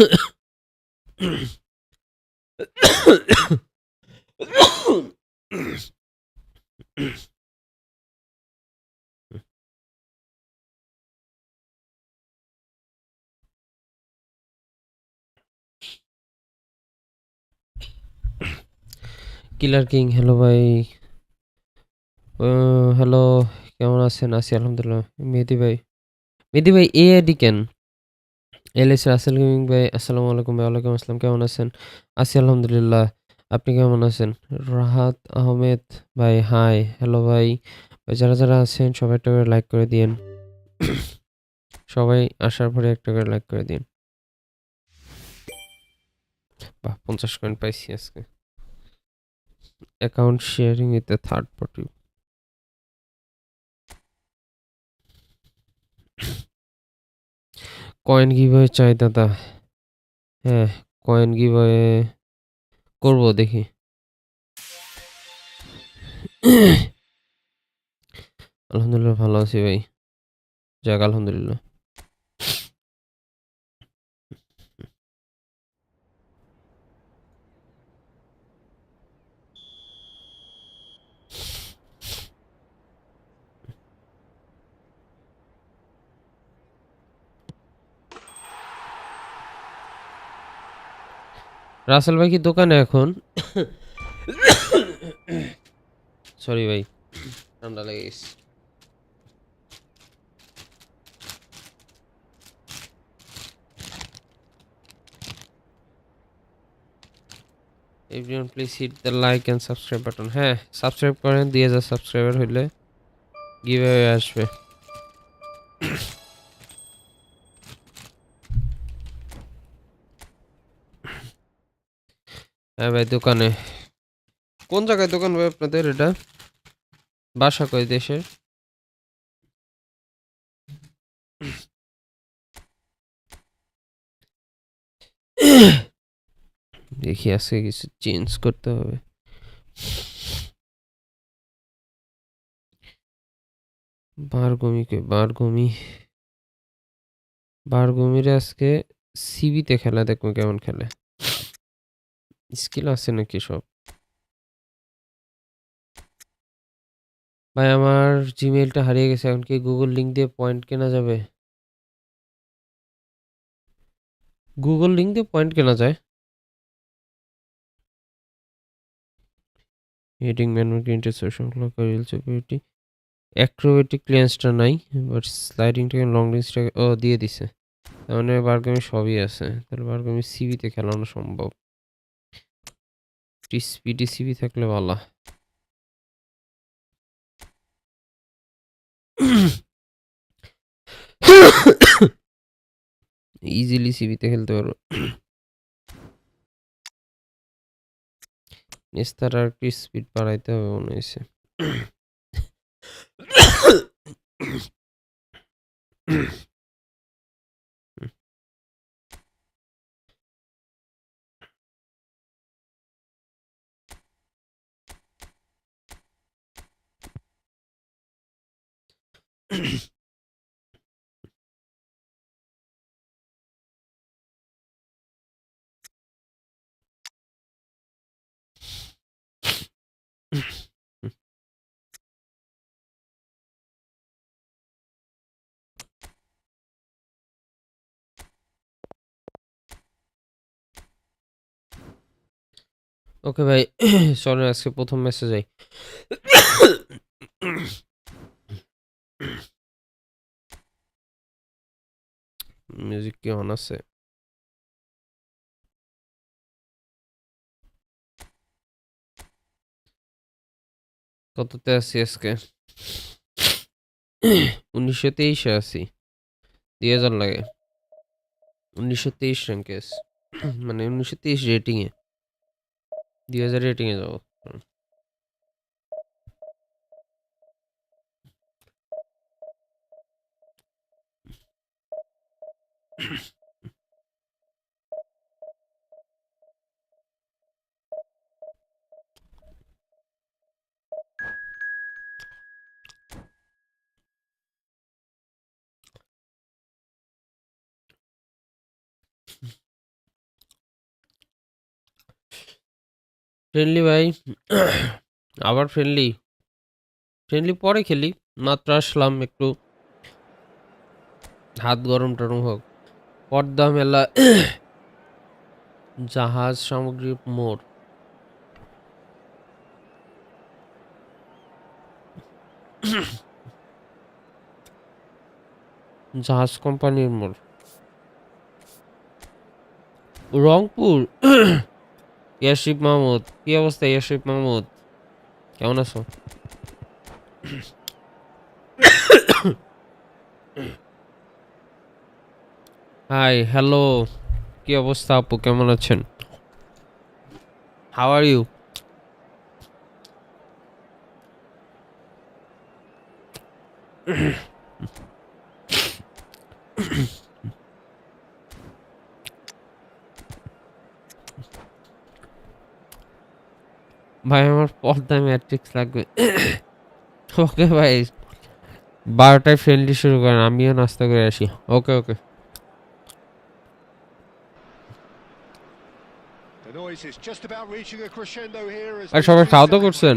কিলার king hello ভাই hello কেমন আছেন আছি আলহামদুলিল্লাহ মেহেদি ভাই এআইডি কেন এলএস রাসেল গেমিং ভাই আসসালামু আলাইকুম ভাই ওয়ালাইকুম আসসালাম কেমন আছেন আছি আলহামদুলিল্লাহ আপনি কেমন আছেন রাহাত আহমেদ ভাই হাই হ্যালো ভাই যারা যারা আছেন সবাই একটা করে লাইক করে দিন সবাই আসার পরে একটা করে লাইক করে দিন বাহ 50 কয়েন পাইছি আজকে account sharing with the third party coin giveaway চাই দাদা হ্যাঁ কয়েন গিভওয়ে করবো দেখি আলহামদুলিল্লাহ ভালো আছি ভাই যাক আলহামদুলিল্লাহ রাসেল ভাই কি দোকানে এখন সরি ভাই ঠান্ডা লেগে গেছে everyone please hit the like and subscribe button হ্যাঁ সাবস্ক্রাইব করেন 2000 সাবস্ক্রাইবার হইলে গিভঅ্যাওয়ে আসবে হ্যাঁ ভাই দোকানে কোন জায়গায় দোকান ভাই আপনাদের এটা বাসা কই দেশের দেখি আজকে কিছু চেঞ্জ করতে হবে বারগমির আজকে সিবিতে খেলা দেখবো কেমন খেলে স্কিল আছে নাকি সব ভাই আমার জিমেইলটা হারিয়ে গেছে এখন কি গুগল লিংক দিয়ে পয়েন্ট কেনা যাবে গুগল লিংক দিয়ে পয়েন্ট কেনা যায় heading manual interception clock reel security acrobatic ক্লিয়ারেন্সটা নাই বাট স্লাইডিং থেকে লং রেঞ্জটাকে ও দিয়ে দিছে তার মানে বারগমি সবই আছে তাহলে বারগমি সিবিতে খেলানো সম্ভব স্পিডি সিবি থাকলে ভালো ইজিলি সিবিতে খেলতে পারবো নিস্তার আর একটু স্পিড বাড়াইতে হবে মনে হয়েছে ওকে ভাই চলেন আজকে প্রথম ম্যাচে যাই মিউজিক কি অন আছে কততে আছি আজকে 1923 আছি 2000 লাগে 1923 র্যাঙ্কে আছে মানে 1923 রেটিং এ 2000 রেটিং এ যাবো ফ্রেন্ডলি ভাই আবার ফ্রেন্ডলি পরে খেলি মাত্র আসলাম একটু হাত গরম টরম হোক পর্দা মেলা জাহাজ সামগ্রী মোড় জাহাজ কোম্পানির মোড় রংপুর ইয়াসিফ মাহমুদ কি অবস্থা ইয়াসিফ মাহমুদ কেমন আছো হাই হ্যালো কি অবস্থা আপু কেমন আছেন হাউ আর ইউ ভাই আমার পর্দায় ম্যাট্রিক্স লাগবে ওকে ভাই 12টায় ফ্রেন্ডলি শুরু করেন আমিও নাস্তা করে আসি ওকে ওকে আর সবাই খাওয়া দাওয়া করছেন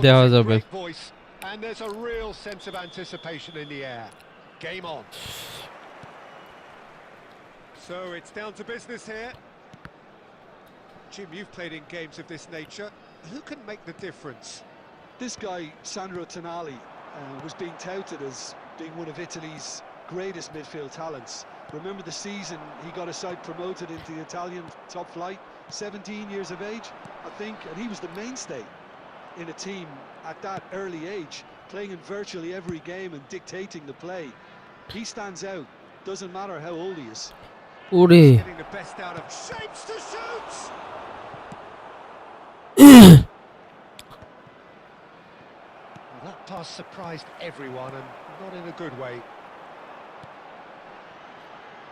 দেওয়া যাবে And there's a real sense of anticipation in the air. Game on. So it's down to business here. Jim, you've played in games of this nature. Who can make the difference? This guy, Sandro Tonali, was being touted as being one of Italy's greatest midfield talents. Remember the season he got a side promoted into the Italian top flight, 17 years of age, I think, and he was the mainstay in a team at that early age, playing in virtually every game and dictating the play. He stands out, doesn't matter how old he is. He's getting the best out of shapes to shoot. Well, that pass surprised everyone and not in a good way.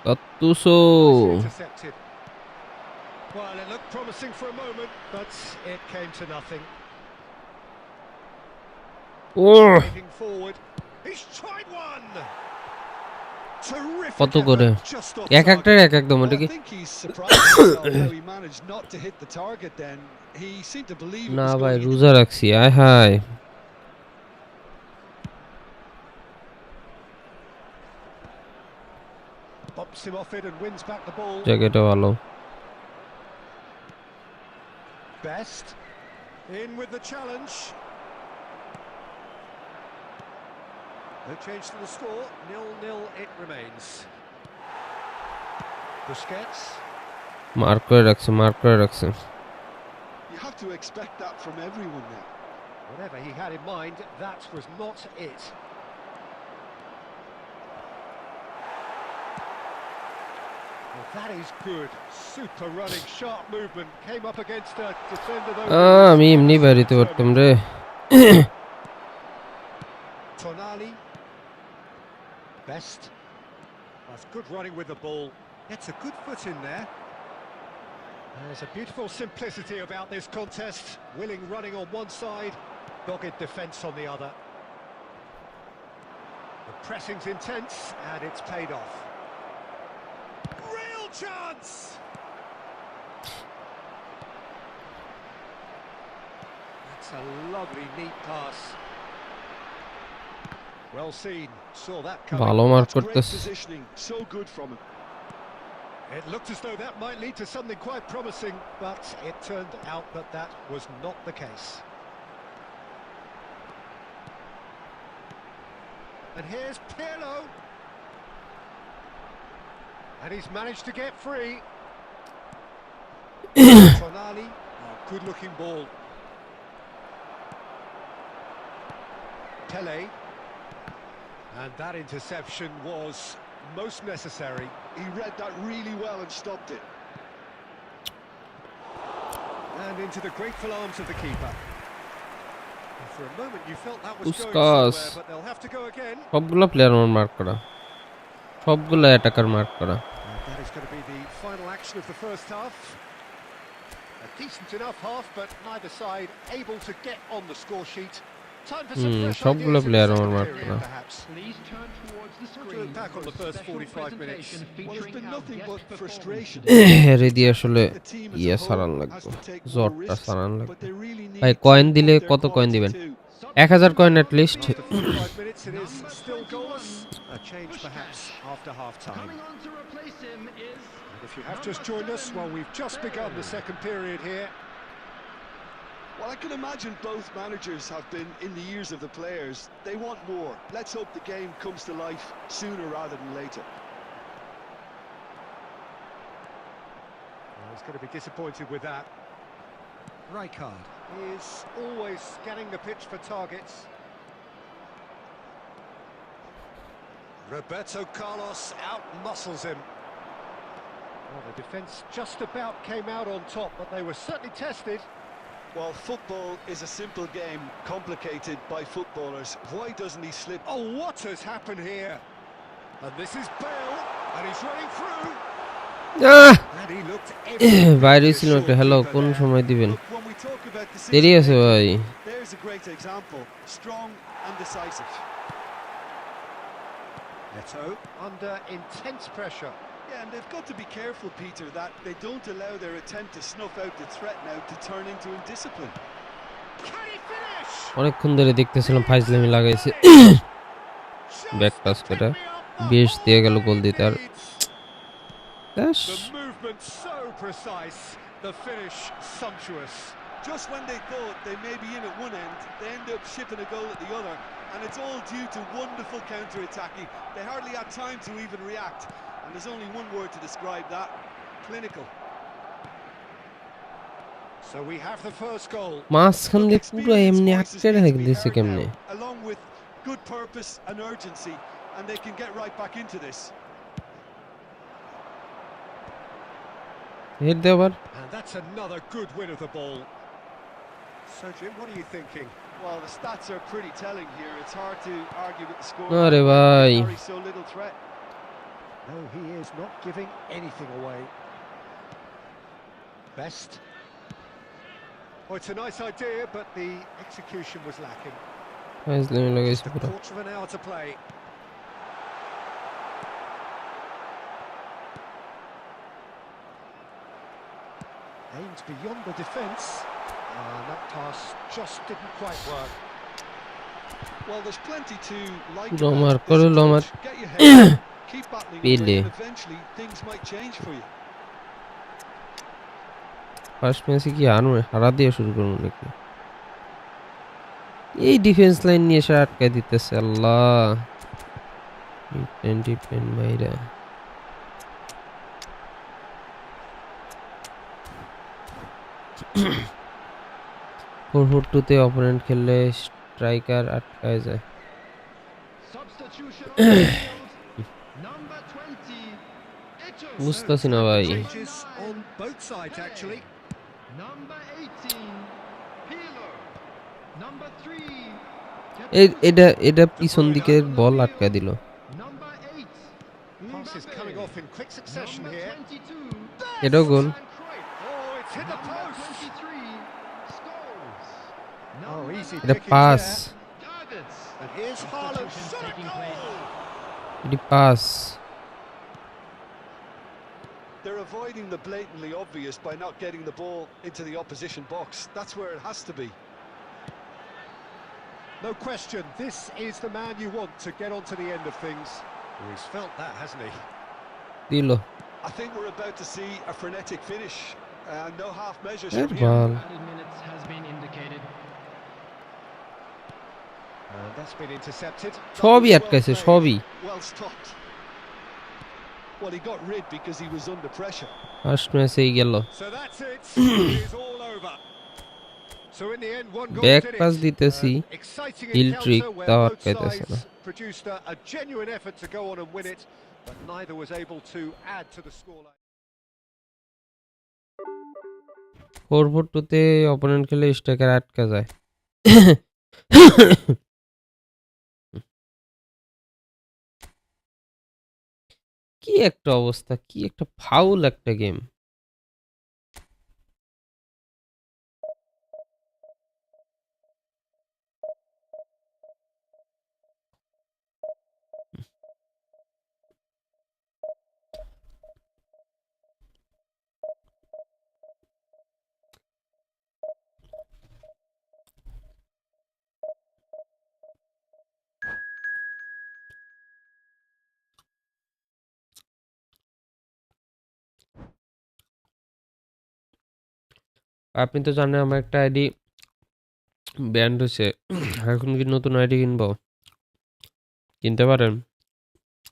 Gattuso Intercepted. Well, it looked promising for a moment, but it came to nothing. Moving forward. He's tried one. Terrific. কত করে এক একটার এক একদম এটা কি না ভাই রোজা রাখছি আয় হায় Bumps him off it and wins back the ball. জায়গাটা ভালো Best in with the challenge. No change to the score, 0-0 it remains. Busquets. Mark করে রাখছে You have to expect that from everyone now. Whatever he had in mind, that was not it. Well, that is good. Super running, sharp movement. Came up against a defender though. আমি এমনি বাড়িতে পারতাম রে Tonali. Best. That's good running with the ball. Gets a good foot in there. There's a beautiful simplicity about this contest. Willing running on one side, dogged defence on the other. The pressing's intense and it's paid off. Real chance! That's a lovely, neat pass. Well seen, saw that coming. ভালো mark Great করতেছে positioning, so good from him. It looked as though that might lead to something quite promising, but it turned out that that was not the case. And here's Pirlo. And he's managed to get free. Tonali, good-looking ball. Pele. And that interception was most necessary. He read that really well and stopped it. And into the grateful arms of the keeper. And for a moment you felt that was Puskas. going somewhere, but they'll have to go again. সবগুলা player আমার mark করা সবগুলা attacker mark করা And that is going to be the final action of the first half. A decent enough half, but neither side able to get on the score sheet. Time for some fresh সবগুলো ideas in the player আমার second মারতো period, না। perhaps. Please turn towards the We'll screen look back on for the a first special 45 minutes. presentation Well, there's featuring been our nothing guest but frustration. performers. Ready I আসলে think the team as a Saran whole লাগবে, has to take more জ্বরটা risks, Saran but লাগবে। they really ভাই need coin to দিলে up their কত coin quality দিবেন? too. 1000 coin at least. After 45 minutes, it is still goalless. A change perhaps after half-time. Coming on to replace him is And if you have just joined us, well, we've just begun the second period here. Well, I can imagine both managers have been in the ears of the players. They want more. Let's hope the game comes to life sooner rather than later. Well, he's going to be disappointed with that. Rijkaard is always scanning the pitch for targets. Roberto Carlos out-muscles him. Well, the defence just about came out on top, but they were certainly tested. Well, football is a simple game, complicated by footballers. Why doesn't he slip? Oh, what has happened here? And this is Bale, and he's running through. And he looked বাইরে ছিল একটা, hello কোন সময় দিবেন? Look, when we talk about দেরি আছে ভাই। there's a great example. Strong and decisive. Neto under intense pressure. Yeah, and they've got to be careful, Peter, that they don't allow their attempt to snuff out the threat now to turn into indiscipline. Can he finish? অনেকক্ষণ ধরে দেখতেছিলাম ফাইজলামি লাগাইছে, back pass করে 20 দিয়ে গেল গোল দিতে আর The movement so precise, the finish sumptuous. Just when they thought they may be in at one end, they end up shipping a goal at the other, and it's all due to wonderful counter-attacking. They hardly had time to even react, and there's only one word to describe that: clinical. So we have the first goal. মাঝখান দিয়ে পুরো এমনি আটকে রেখে দিয়েছে কেমনে? Along with good purpose and urgency, and they can get right back into this. Head দে আবার। And that's another good win of the ball. So Jim, what are you thinking? Well, the stats are pretty telling here. It's hard to argue with the score. আরে ভাই, They carry so little threat. No, he is not giving anything away. Best. Oh, it's a nice idea, but the execution was lacking. ফাইজলামি লাগাইছে Just a পুরো। quarter of an hour to play. Aimed beyond the defence. That pass just didn't quite work. Well, there's plenty to like পুরো আমার about this করলো আমার approach. Get your head down, keep battling away, পেলে। and eventually things might change for you. First ম্যাচে কি হারা দিয়ে শুরু করবো নাকি? এই ডিফেন্স লাইন নিয়ে এসে আটকায় দিতেছে, আল্লাহ। ডিপেন্ড মাইরা। ফোর ফোর টুতে অপোনেন্ট খেললে স্ট্রাইকার আটকায় যায়। substitution on the field. Number 20. বুঝতেছি না ভাই। Changes on both sides, actually. Number 18. Peeler. Number 3. এটা পিছন দিকের বল আটকায় দিল। Number 8. Pass is coming off in quick succession Number here. 22. এটাও গোল। Oh, it's hit the Number post. 23 scores. Oh, easy এটা pickings pass, there. Targets. And here's Haaland. Substitutions Shot a taking goal. এটি pass. They're avoiding the blatantly obvious by not getting the ball into the opposition box. That's where it has to be. No question, this is the man you want to get on to the end of things. Well, he's felt that, hasn't he? দিল। I think we're about to see a frenetic finish. No half measures এর from here. Ball. Added minutes has been indicated. And that's been intercepted. সবই Well আটকাইছে, played, সবই। well stopped. Well, he got rid because he was under pressure. First ম্যাচেই গেল। So that's it. It is all over. So in the end, one goal back did pass it. দিতেছি, An exciting heel trick encounter where তাও both আটকাইতেছে না। sides produced a genuine effort to go on and win it, but neither was able to add to the scoreline. 4-4-2 opponent খেলে striker আটকা যায়। কি একটা অবস্থা, কি একটা ফাউল একটা গেম। আপনি তো জানেন আমার একটা আইডি ব্যান্ড হয়েছে। এখন কি নতুন আইডি কিনবো? কিনতে পারেন?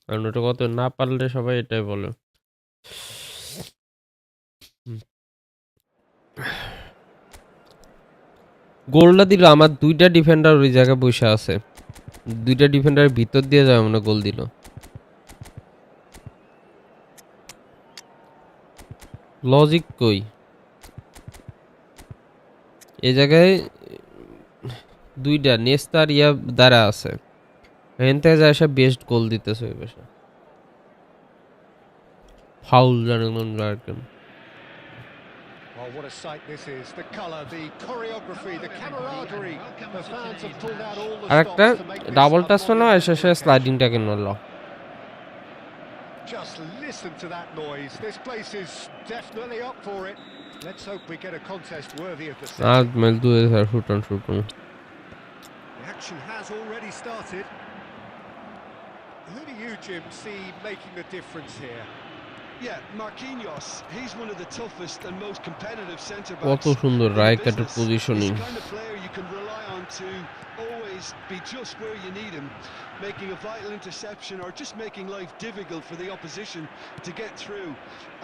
কারণ ওটা কত না পারলে সবাই এটাই বলে। গোলটা দিল আমার, দুইটা ডিফেন্ডার ওই জায়গায় বসে আছে, দুইটা ডিফেন্ডারের ভিতর দিয়ে যায় মনে গোল দিল। লজিক কই এই জায়গায়? দুইটা নেস্তার ইয়া দ্বারা আছে, এখান থেকে যায় এসে বেস্ট গোল দিতেছে ওই পাশে। ফাউল জানে কোন জায়গায়। Oh, what a sight this is. The colour, the choreography, the camaraderie. The fans have pulled out all the আরেকটা stops to make this double a touch না monumental এসে occasion. স্লাইডিংটাকে মারলো। Just listen to that noise. This place is definitely up for it. Let's hope we get a contest worthy of the আর setting. মেল দুই শুটন। The action has already started. Who do you, Jim, see making the difference here? Yeah, Marquinhos, he's one of the toughest and most competitive centre-backs কত সুন্দর in the right একটা business. Positioning. He's the kind of player you can rely on to always be just where you need him, making a vital interception or just making life difficult for the opposition to get through.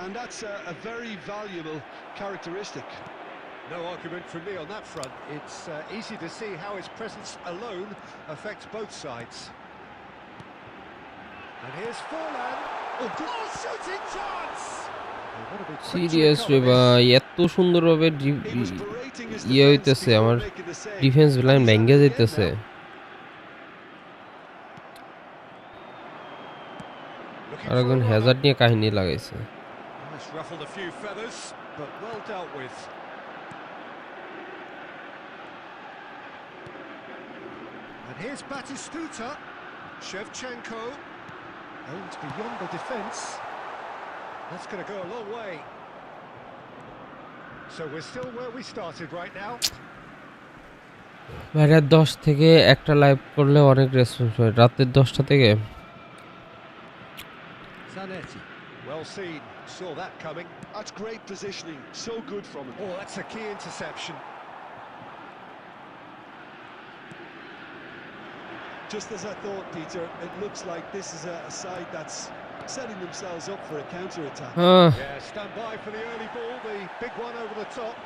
And that's a very valuable characteristic. No argument from me on that front. It's easy to see how his presence alone affects both sides. And here's Forlan. Oh, good shooting chance! Oh, what a big serious রে quick ভাই, এত সুন্দরভাবে He was berating his ইয়ে defence হইতেছে, before আমার making the save. Defence And line he's at ভেঙে it again যাইতেছে। now. Looking আর for a একজন runner. হ্যাজার্ড নিয়ে কাহিনী লাগাইছে। That's ruffled a few feathers, but well dealt with. And here's Batistuta. Shevchenko. Aimed beyond the defence. That's going to go a long way. So we're still where we started right now. ভাই রাত 10 থেকে একটা live করলে অনেক response হয়, রাতের 10টা থেকে। Zanetti. Well seen. Saw that coming. That's great positioning. So good from him. Oh, that's a key interception. Just as I thought, Peter, it looks like this is a side that's setting themselves up for a counter-attack. Yeah, stand by for the early ball, the big one over the top.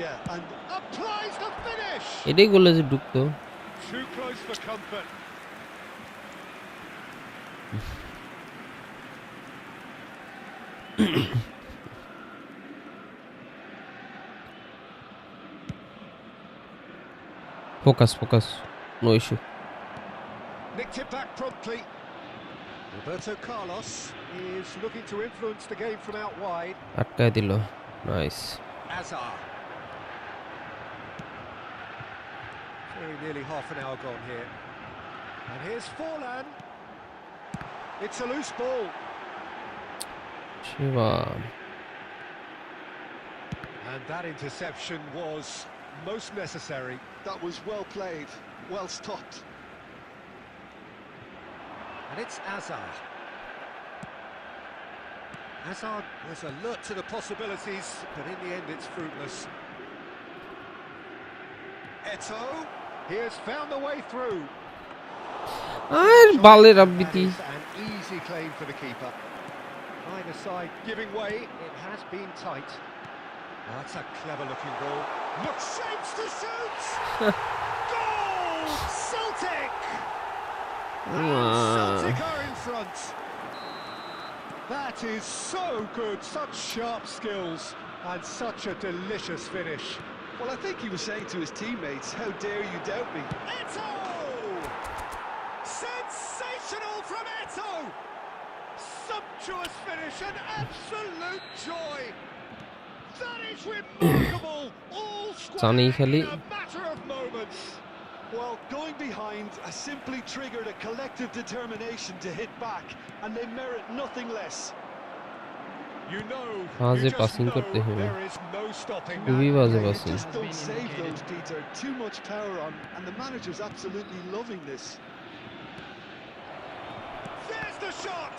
Yeah, and Applies the finish! এটাই গোলে যে ঢুকতো। Too close for comfort. Focus, no issue. Nicked it back promptly. Roberto Carlos is looking to influence the game from out wide. আটকায় দিল, nice. Azar. Very nearly half an hour gone here. And here's Forlan. It's a loose ball. Shiba And that interception was most necessary. that was well played, well stopped. And it's Azar. Azar was alert to the possibilities, but in the end it's fruitless. Eto, he has found the way through. আর বালের That আবৃত্তি। is an easy claim for the keeper. Either side giving way, it has been tight. Oh, that's a clever-looking goal. Look, shapes to shoot! Goal! Celtic! And Celtic are in front. That is so good, such sharp skills, and such a delicious finish. Well, I think he was saying to his teammates, how dare you doubt me? Eto! Sensational from Eto! Sumptuous finish, an absolute joy! That is remarkable! All Sunny square Khali. in a matter of moments. Well, going behind has simply triggered a collective determination to hit back, and they merit nothing less. You know, Baze you just passing know korte hain. there is no stopping খুবই that. বাজে You passing। just don't save those, Peter. Too much power on, and the manager's absolutely loving this. There's the shot!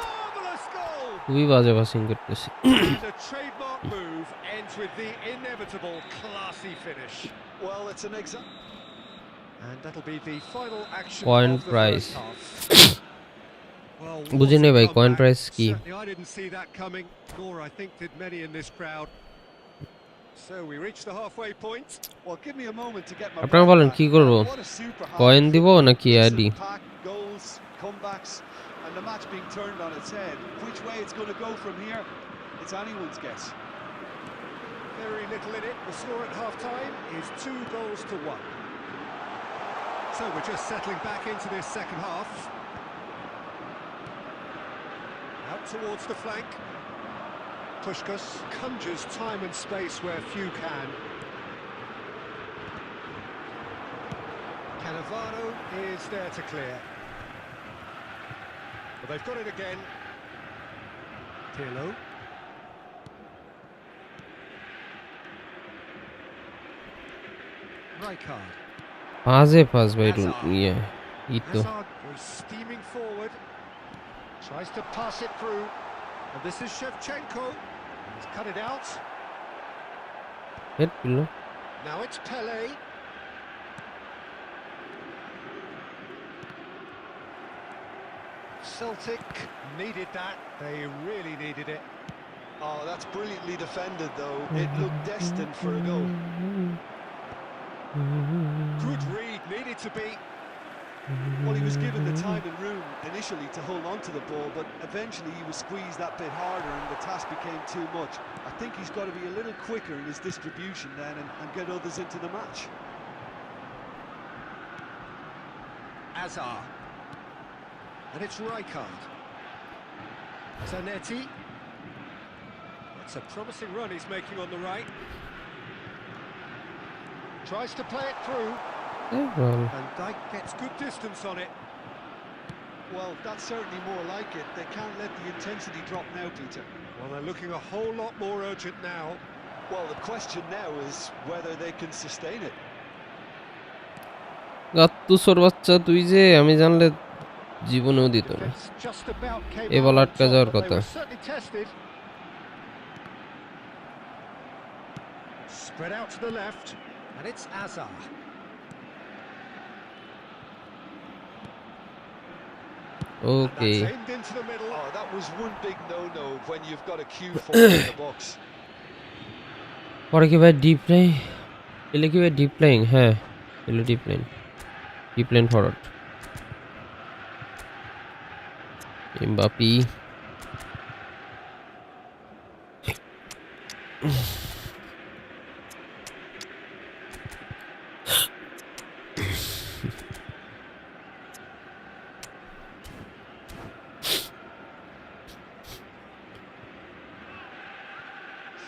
Marvellous First goal! খুবই বাজে passing করতেছি। And a trademark move ends with the inevitable classy finish. Well, it's an And that'll be the final action Coin of the price. first half. Well, বুঝি what নাই a ভাই coin comeback. Price কি? Certainly I didn't see that coming, nor I think did many in this crowd. So we reach the halfway point. Well, give me a moment to get my আপনারা breath বলেন back. কি করব? What a super half coin of দিব football. নাকি Decent ID? pack, goals, comebacks, and the match being turned on its head. Which way it's going to go from here, it's anyone's guess. Very little in it. The score at half-time is 2-1. So we're just settling back into this second half. Out towards the flank. Pushkas conjures time and space where few can. Cannavaro is there to clear. But they've got it again. Pirlo. Rijkaard. বাজে pass ভাই ইয়ে ই তো Hazard was steaming forward. Tries to pass it through. And this is Shevchenko. He's cut it out. Head পিল Now it's Pele. Celtic needed that. They really needed it. Oh, that's brilliantly defended, though. It looked destined for a goal. Good read, needed to be. Well, he was given the time and room initially to hold on to the ball, but eventually he was squeezed that bit harder and the task became too much. I think he's got to be a little quicker in his distribution then and get others into the match. Azar. And it's Rijkaard. Zanetti. That's a promising run he's making on the right. Tries to play it through. And Dijk gets good distance on it. Well, that's certainly more like it. They can't let the intensity drop now, Peter. Well, they're looking a whole lot more urgent now. Well, the question now is whether they can sustain it. গাত্তুসোর বাচ্চা তুই যে আমি জানলে জীবনেও দিত না Defense just about came A ball out on আটকা top, যাওয়ার but they কথা were certainly tested. Spread out to the left, and it's Azar. Okay And that's aimed into the middle. Oh, that was one big no-no when you've got a queue forward in the box. পরে কি ভাই deep playing এলে কি ভাই deep playing হ্যাঁ এলে deep playing forward Mbappe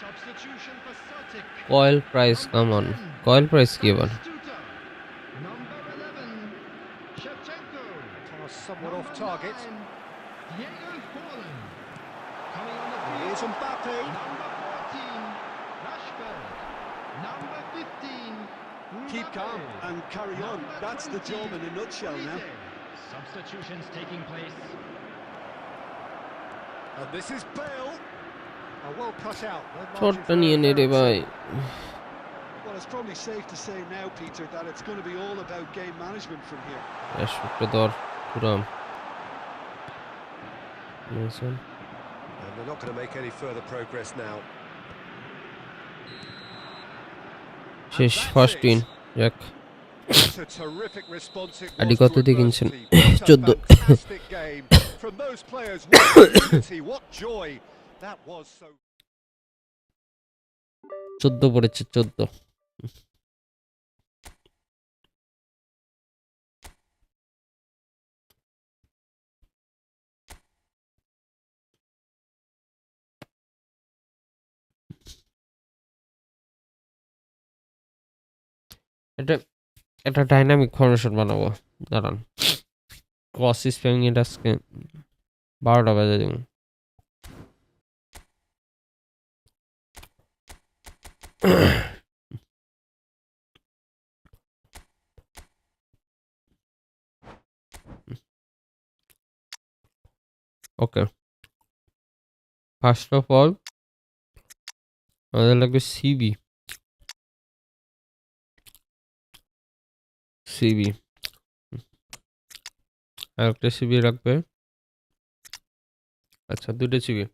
Substitution for Celtic. কয়েল প্রাইস কাম অন কয়েল প্রাইস কি এবার Substitute. Number 11, Shevchenko. Pass somewhat Number off target. 9, Diego Forlan. Coming on the field. Here's Mbappe. Number 14, Rashford. Number 15, Keep calm Mbappe. and carry on. Number That's the 20, job in a nutshell now. Olise. Substitutions taking place. And this is Bale. A well cut out. No margin শটটা for নিয়ে নে রে error. ভাই Well, it's probably safe to say now, Peter, that it's going to be all about game management from here. শটটা ধর পুরাম Nelson And they're not going to make any further progress now. শেষ first win যাক What a terrific response it আডি was কত to দিয়ে কিনছেন adversity. What a 14 fantastic game from those players. What unity, what joy. That was so 14 পড়েছে 14 এটা একটা dynamic formation বানাবো দাঁড়ান ক্রস স্প্যামিং এটা আজকে 12টা বাজে দিন ওকে ফার্স্ট অফ অল আমাদের লাগবে সিবি। সিবি আর একটা সিবি রাখবে। আচ্ছা, দুটো সিবি।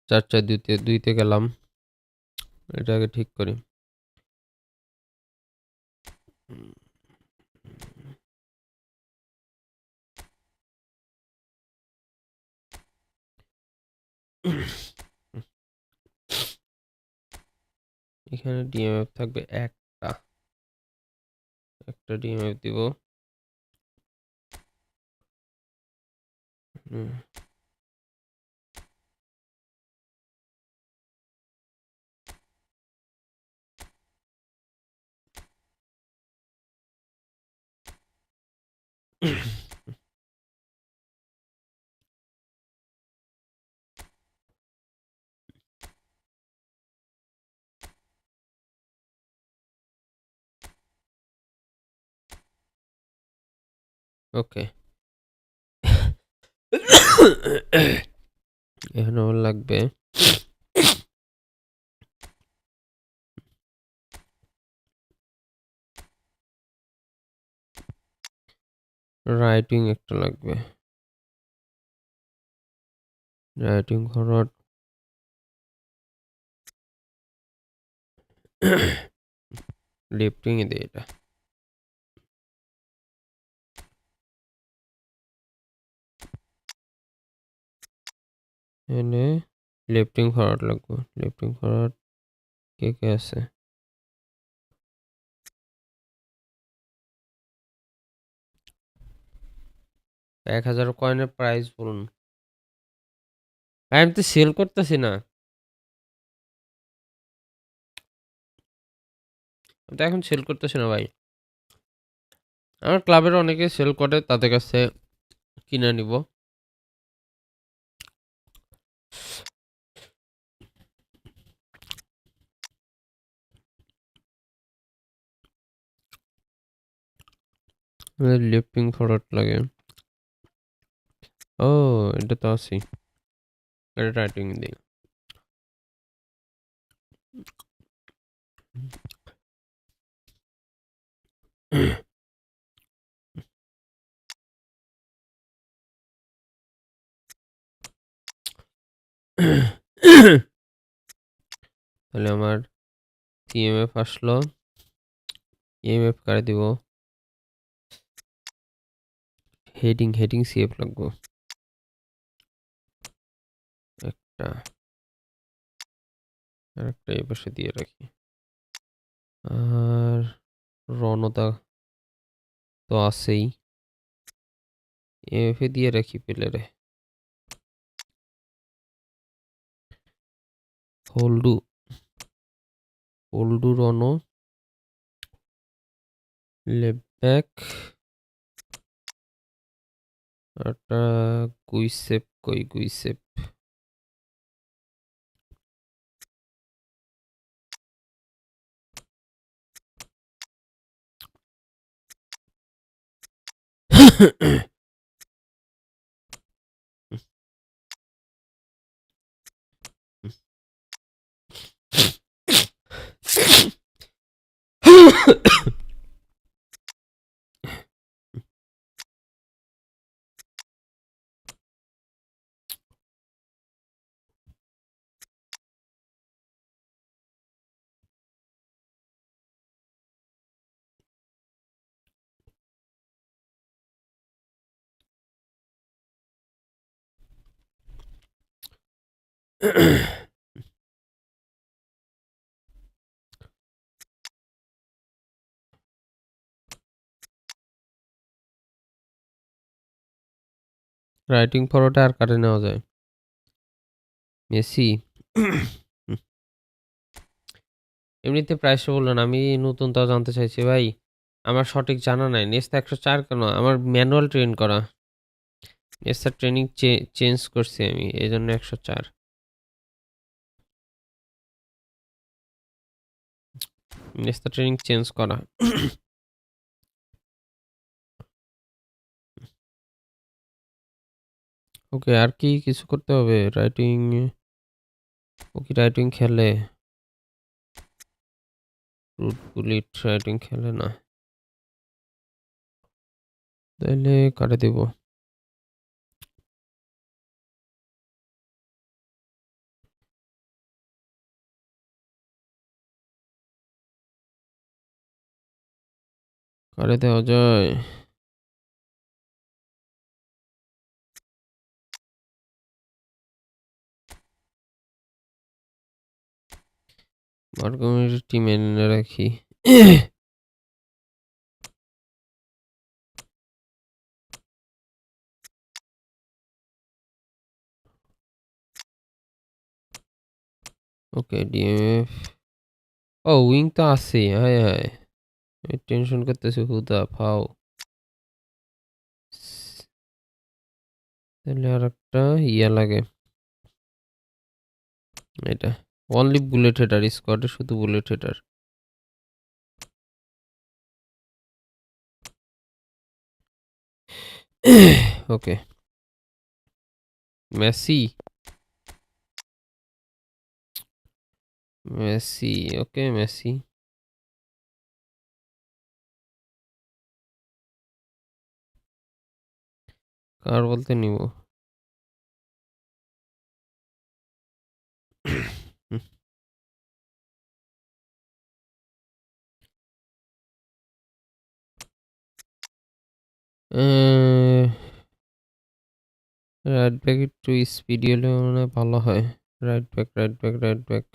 চার দুইতে গেলাম। এটাকে ঠিক করি। এখানে ডিএমএফ থাকবে একটা ডিএমএফ দিব। ওকে। এখন আমার লাগবে রাইটিং, একটা লাগবে রাইটিং ফরওয়ার্ড। লিফটিং এ দিই এটা। এনে লিফটিং ফরওয়ার্ড লাগবে। লিফটিং ফরওয়ার্ড কে আছে? 1000 কয়েনের প্রাইস বলুন। আমি তো সেল করতেছি না। আমি তো এখন সেল করতেছি না ভাই। আমার ক্লাবের অনেকে সেল করে, তাদের কাছে কিনে নিব। লিফটিং ফরওয়ার্ড লাগে। ও, এটা তো আছে। এটা রাইটিং দিই। তাহলে আমার টিএমএফ আসলো। ইএমএফ কারে দিব? হেডিং সিএফ লাগবো একটা। আর একটা এই পাশে দিয়ে রাখি। আর রণতা তো আছেই, এফে দিয়ে রাখি প্লেয়ারে। হোল্ডু রণ, লেফট ব্যাক। একটা গুইসেপ, গুইসেপ? রাইটিং ফরওয়ার্ডে আর কাটে নেওয়া যায়? মেসি। এমনিতে প্রাইসটা বললেন, আমি নতুন তা জানতে চাইছি ভাই। আমার সঠিক জানা নাই। নেস্তা 104 কেন? আমার ম্যানুয়াল ট্রেন করা। নেস্তা ট্রেনিং চেঞ্জ করছি আমি, এজন্য 104। নেস্তা ট্রেনিং চেঞ্জ করা। ওকে, আর কি কিছু করতে হবে? রাইটিং, ও কি রাইটিং খেলে? রুট বুলেট রাইটিং খেলে না, তাহলে কাটে দেব। কাটে দেওয়া যায়। মার্কমিটি মেনে রাখি। ওকে, ডিএমএফ। ও উইং তো আছে, হায় হায়, টেনশন করতেছে হুদা ফাও। তাহলে আর একটা ইয়া লাগে, এটা অনলি বুলেট হেডার, স্কোয়াডে শুধু বুলেট হেডার। ওকে, মেসি, মেসি, ওকে মেসি। কার বলতে নিব? রাইট ব্যাক একটু স্পিডি হলে মনে হয় ভালো হয়। Right back, right back, right back.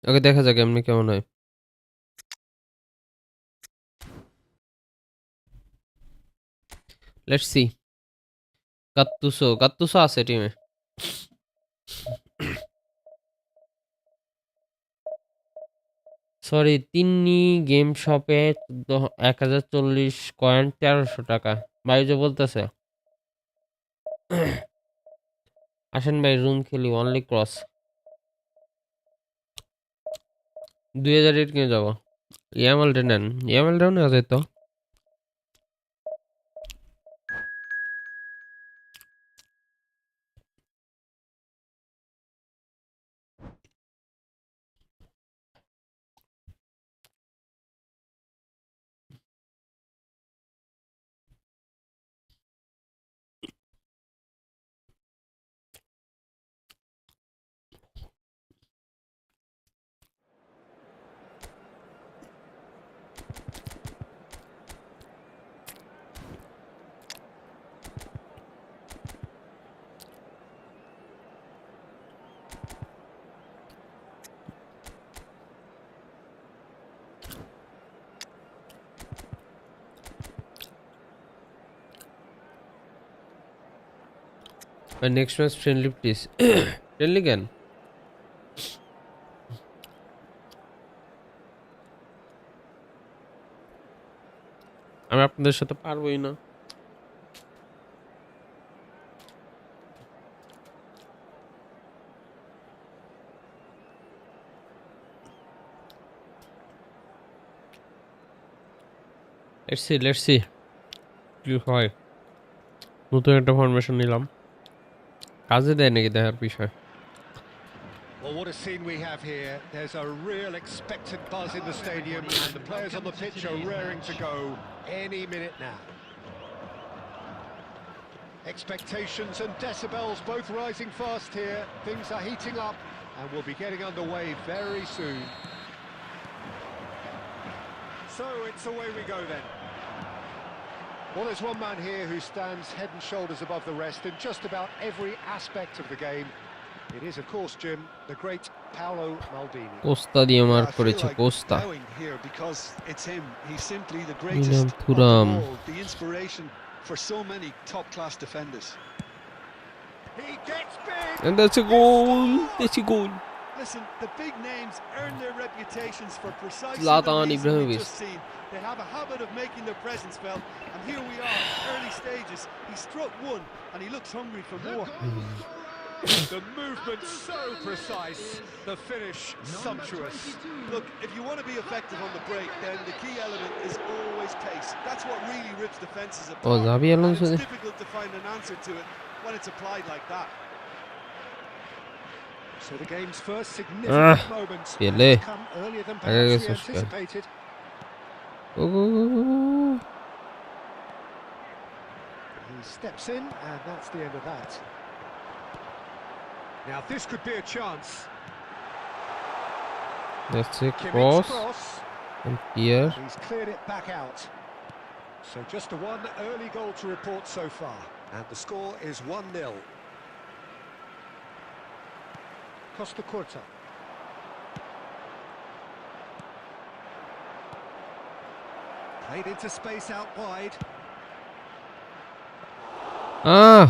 Okay, দেখা যাক এমনি কেমন হয়। Let's see. গাত্তুসো আছে টিমে। সরি, তিন্নি গেম শপে 1040 কয়েন 1300 টাকা। ভাই যে বলতেছে আসেন ভাই রুম খেলি, অনলি ক্রস 2008 কিনে যাবো। ইয়ামালটা নেন, ইয়ামালটাও নেওয়া যেত। Next match friendly please. Friendly কেন? আমি আপনাদের সাথে পারবোই না। লেটস সি কি হয়। নতুন একটা ফরমেশন নিলাম, কাজে দেয় নাকি দেখার বিষয়। Well, what a scene we have here. There's a real expectant buzz in the stadium, and the players on the pitch are raring to go any minute now. Expectations and decibels both rising fast here. Things are heating up, and we'll be getting underway very soon. So it's away we go then. Well, there's one man here who stands head and shoulders above the rest in just about every aspect of the game. It is, of course, Jim, the great Paolo Maldini. Costa দিয়ে mark করেছে, Costa. Here because it's him. He's simply the greatest of them Thuram. all. The inspiration for so many top-class defenders. He gets big. And that's a goal. That's a goal. Listen, the big names earn their reputations for precisely Zlatan the reason we've Ibrahimovic. just seen. They have a habit of making their presence felt, and here we are, early stages. He struck one, and he looks hungry for more. The movement so precise, the finish sumptuous. Look, if you want to be effective on the break, then the key element is always pace. That's what really rips defences apart. Oh, Xabi And Alonso. it's difficult to find an answer to it when it's applied like that. So the game's first significant moment Pele. has come earlier than perhaps we anticipated. Go, go, go, go, go. He steps in, and that's the end of that. Now this could be a chance. That's a Kimmich's cross. And here. He's cleared it back out. So just a one early goal to report so far. And the score is 1-0. Costa Curta. Played into space out wide.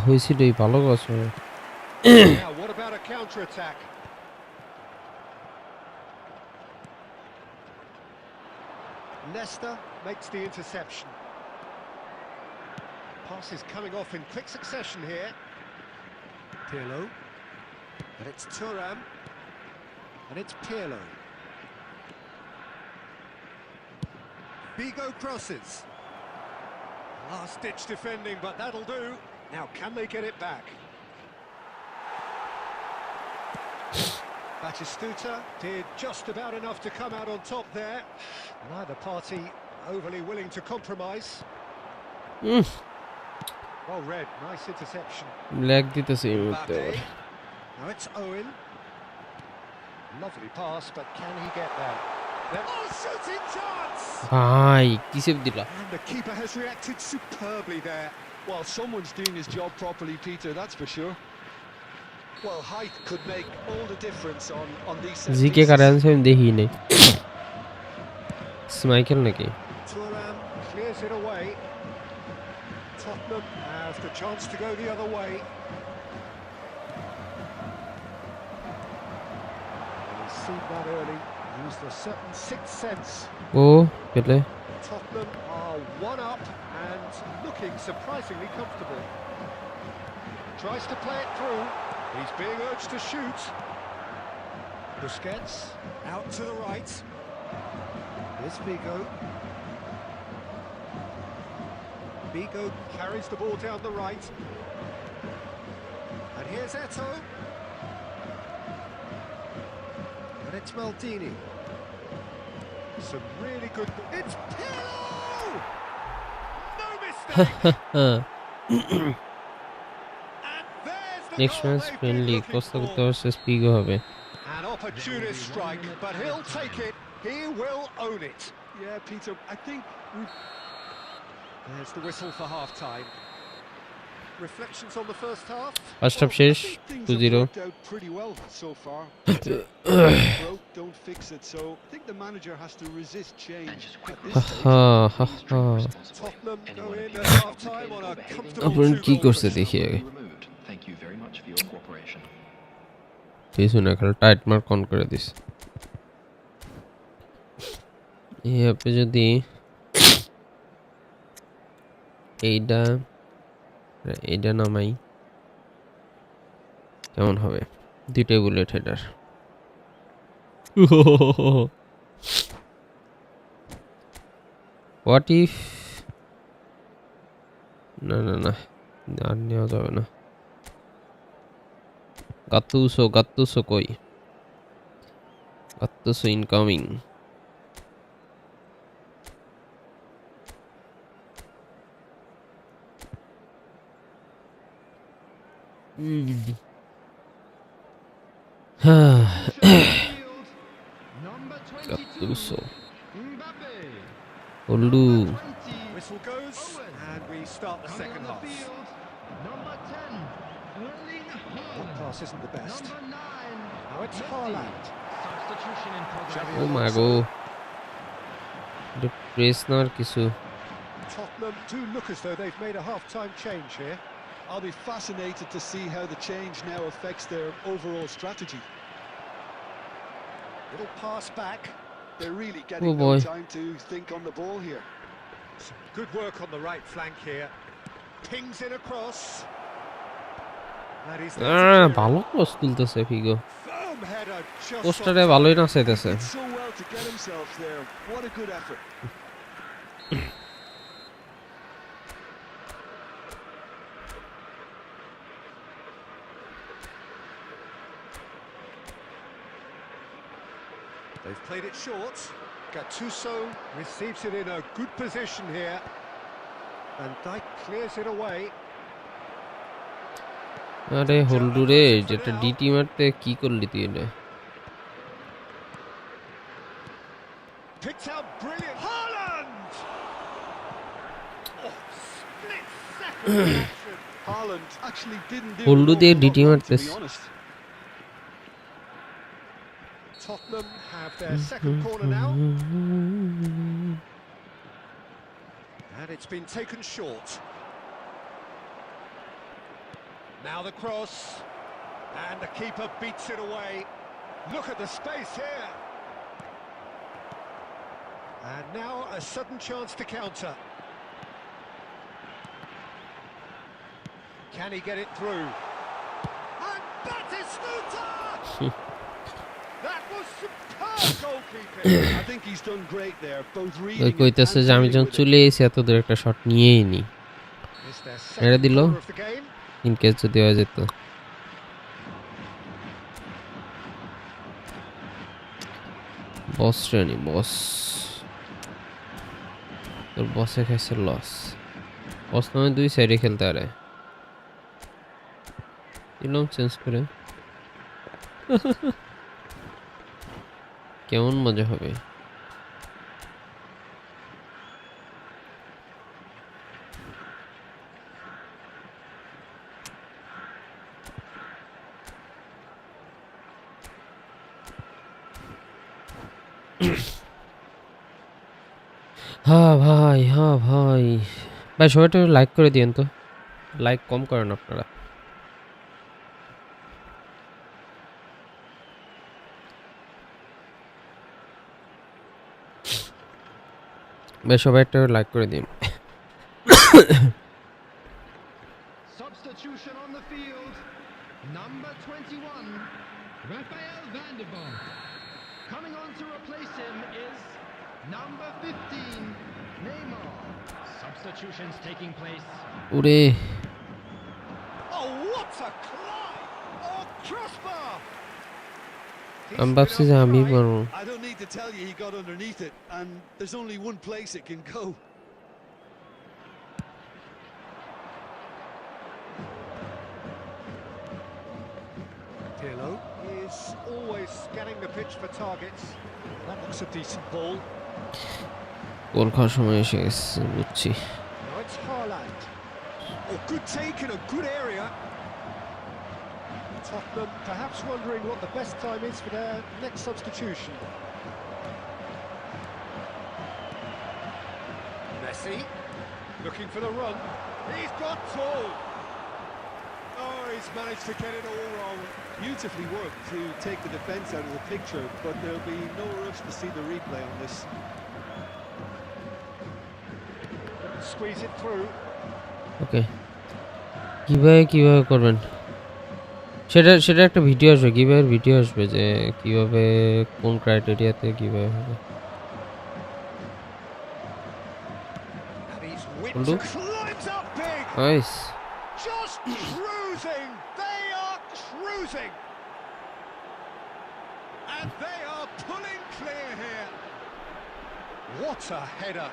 হয়েছিল এই ভালো গছ Now what about a counter-attack? Nesta makes the interception. Pass is coming off in quick succession here. Pirlo. And it's Thuram. And it's Pirlo. Vigo crosses. Last-ditch defending, but that'll do. Now, can they get it back? Batistuta did just about enough to come out on top there. Neither party overly willing to compromise. Well read, nice interception. Lag দিতেছে এই মুহূর্তে Mbappe. আবার Now it's Owen. Lovely pass, but can he get there? Oh, shooting chance! ভাই কি save দিলা And the keeper has reacted superbly there. Well, someone's doing his job properly, Peter, that's for sure. Well, height could make all the difference on these set GK pieces. কারেন্স আমি দেখি নাই Schmeichel নাকি Thuram clears it away. Tottenham has the chance to go the other way. He's seen that early, used a certain sixth sense. ও পেলে Tottenham are one up and looking surprisingly comfortable. Tries to play it through. He's being urged to shoot. Busquets out to the right. Here's Vigo. Vigo carries the ball down the right. And here's Eto'o. And it's Maldini. Some really good... It's Pirlo! No mistake! And there's the next goal match they've been friendly looking Costa for. করতে versus পিগো হবে An opportunist strike, but he'll take it. He will own it. Yeah, Peter, I think we've... There's the whistle for half-time. Reflections on the first half? First half শেষ I think things 2-0 have worked out pretty well so far. Broke, don't fix it. So I think the manager has to resist change at this stage. Tottenham go in at half-time on a comfortable আপনার কি 2-goal করছে lead. দেখি আগে Thank you very much for your cooperation. কিছু না খালি tight mark on করে this এই আপনি যদি এইটা নামাই কেমন হবে দুইটাই বুলেট হেডার হোয়াট ইফ না না না আর নেওয়া যাবে না গাত্তুসো কই গাত্তুসো incoming Number 22, Gattuso. Mbappe. Olu. 20, Whistle goes, and we start the coming second on half. the field, number 10, Erling That Haaland. pass isn't the best. Number 9, Now it's Messi. Haaland. Substitution in progress. Xavi Oh my Alonso. god. The press না আর কিছু Tottenham do look as though they've made a half-time change here. I'll be fascinated to see how the change now affects their overall strategy. Little pass back. They're really getting boy. no time to think on the ball here. Some good work on the right flank here. Pings in across. That is ভালো cross তুলতেছে Figo firm header just পোস্টারে ভালোই না চাইতেছে Did so well to get himself there. What a good effort. They've played it short. Gattuso receives it in a good position here. And Dyke clears it away. আরে হলডুরে যেটা DT মারতে কি করলি তুই এটা Picked out brilliant. Haaland! Oh, split second action. Haaland actually didn't do Holdu an দিয়ে awful DT lot, to মারতেছে be honest. Tottenham have their second corner now. And it's been taken short. Now the cross. And the keeper beats it away. Look at the space here. And now a sudden chance to counter. Can he get it through? And Batistuta! That was superb goalkeeping. I think he's done great there, both ওই reading it কইতাছে and যে আমি dealing যখন with it. চলে এসেছি এতদূর একটা shot নিয়েই নি It's their এটা second দিল corner of the game. In case যদি হয়ে যেত বস শ্রেণী বস তোর বসে খাইছে লস বস নামে দুই সাইডে খেলতে পারে দিলাম চেঞ্জ করে কেমন মজা হবে হ্যাঁ ভাই ভাই সবাই একটু লাইক করে দিয়েন তো লাইক কম করেন আপনারা সবাই একটু লাইক করে দিন Substitution on the field. Number 21, Rafael van der Vaart. Coming on to replace him is number 15, Neymar. Substitutions taking place. ওরে Oh, what a climb! Oh, crossbar! আমি ভাবছি যে আমি পারবো I don't need to tell you he got underneath it, and there's only one place it can go. Pirlo is always scanning the pitch for targets. That looks a decent ball. গোল খাওয়ার সময় এসে গেছে বুঝছি Now it's Haaland. Oh, good take in a good area. Tottenham perhaps wondering what the best time is for their next substitution. Messi looking for the run. He's got two. Oh, he's managed to get it all wrong. Beautifully worked to take the defence out of the picture, but there'll be no rush to see the replay on this. Squeeze it through. ওকে কিভাবে করবেন সেটা একটা video আসবে কিভাবে video আসবে যে কিভাবে কোন ক্রাইটেরিয়াতে কিভাবে হবে And he's whipped, Holdu. climbs up big. Nice Just cruising. They are cruising. And they are pulling clear here. What a header.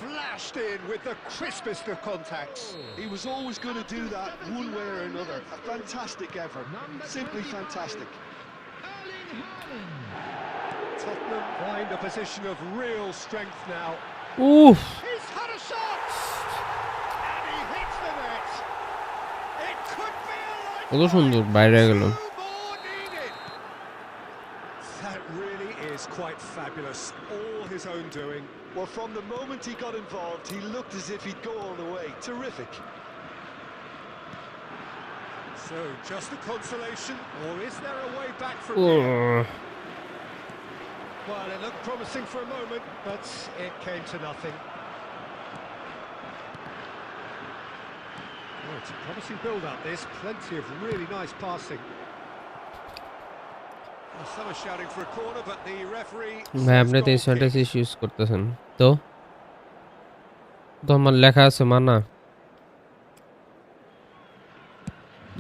Flashed in with the crispest of contacts. He was always going to do that one way or another. A fantastic effort, simply fantastic. Erling Haaland. Tottenham find a position of real strength now. উফ He's had a shot. And he hits the net. It could be a কত সুন্দর বাইরে গেল Two more needed. That really is quite fabulous, all his own doing. Well, from the moment he got involved, he looked as if he'd go all the way. Terrific. So, just a consolation, or is there a way back from here? Well, it looked promising for a moment, but it came to nothing. Oh, it's a promising build-up, this. Plenty of really nice passing. Well, some are shouting for a corner, but the referee ভাই says আপনি তো goal kick. Strategy use করতেছেন তো তো আমার লেখা আছে মানা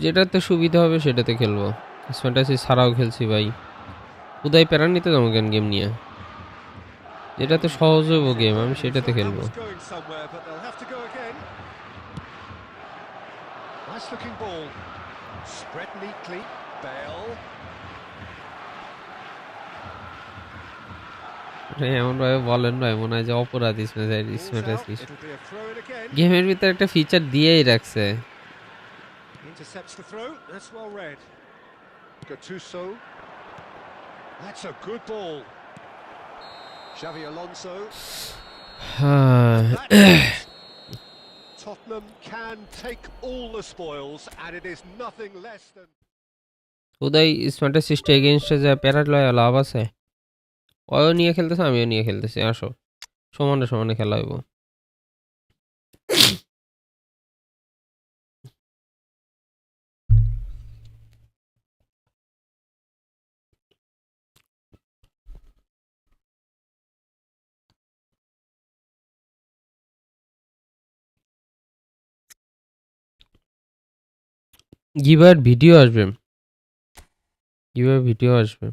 যেটাতে সুবিধা হবে সেটাতে খেলবো স্ট্র্যাটেজি ছাড়াও খেলছি ভাই উদয় প্যারা নিতে যাবো কেন গেম নিয়ে যেটাতে সহজ হবো গেম আমি সেটাতে খেলবো That was going somewhere, but they'll have to go again. Nice looking ball. Spread neatly. Bale. এমন ভাবে বলেন ভাই মনে হয় যে অপরাধ Ball's out. Strategy It'll be a throw in again. গেমের ভিতরে একটা ফিচার দিয়েই রাখছে Intercepts the throw. That's well read. Gattuso. That's a good ball. Xavi Alonso. That's it. Tottenham can take all the spoils, and it is nothing less than. Uday strategist এগেইনস্টে যে প্যারা লয় লাভ আছে ওও নিয়ে খেলতেছে আমিও নিয়ে খেলতেছি আসো সমানে সমানে খেলা হইব গিভার ভিডিও আসবে ভিডিও আসবে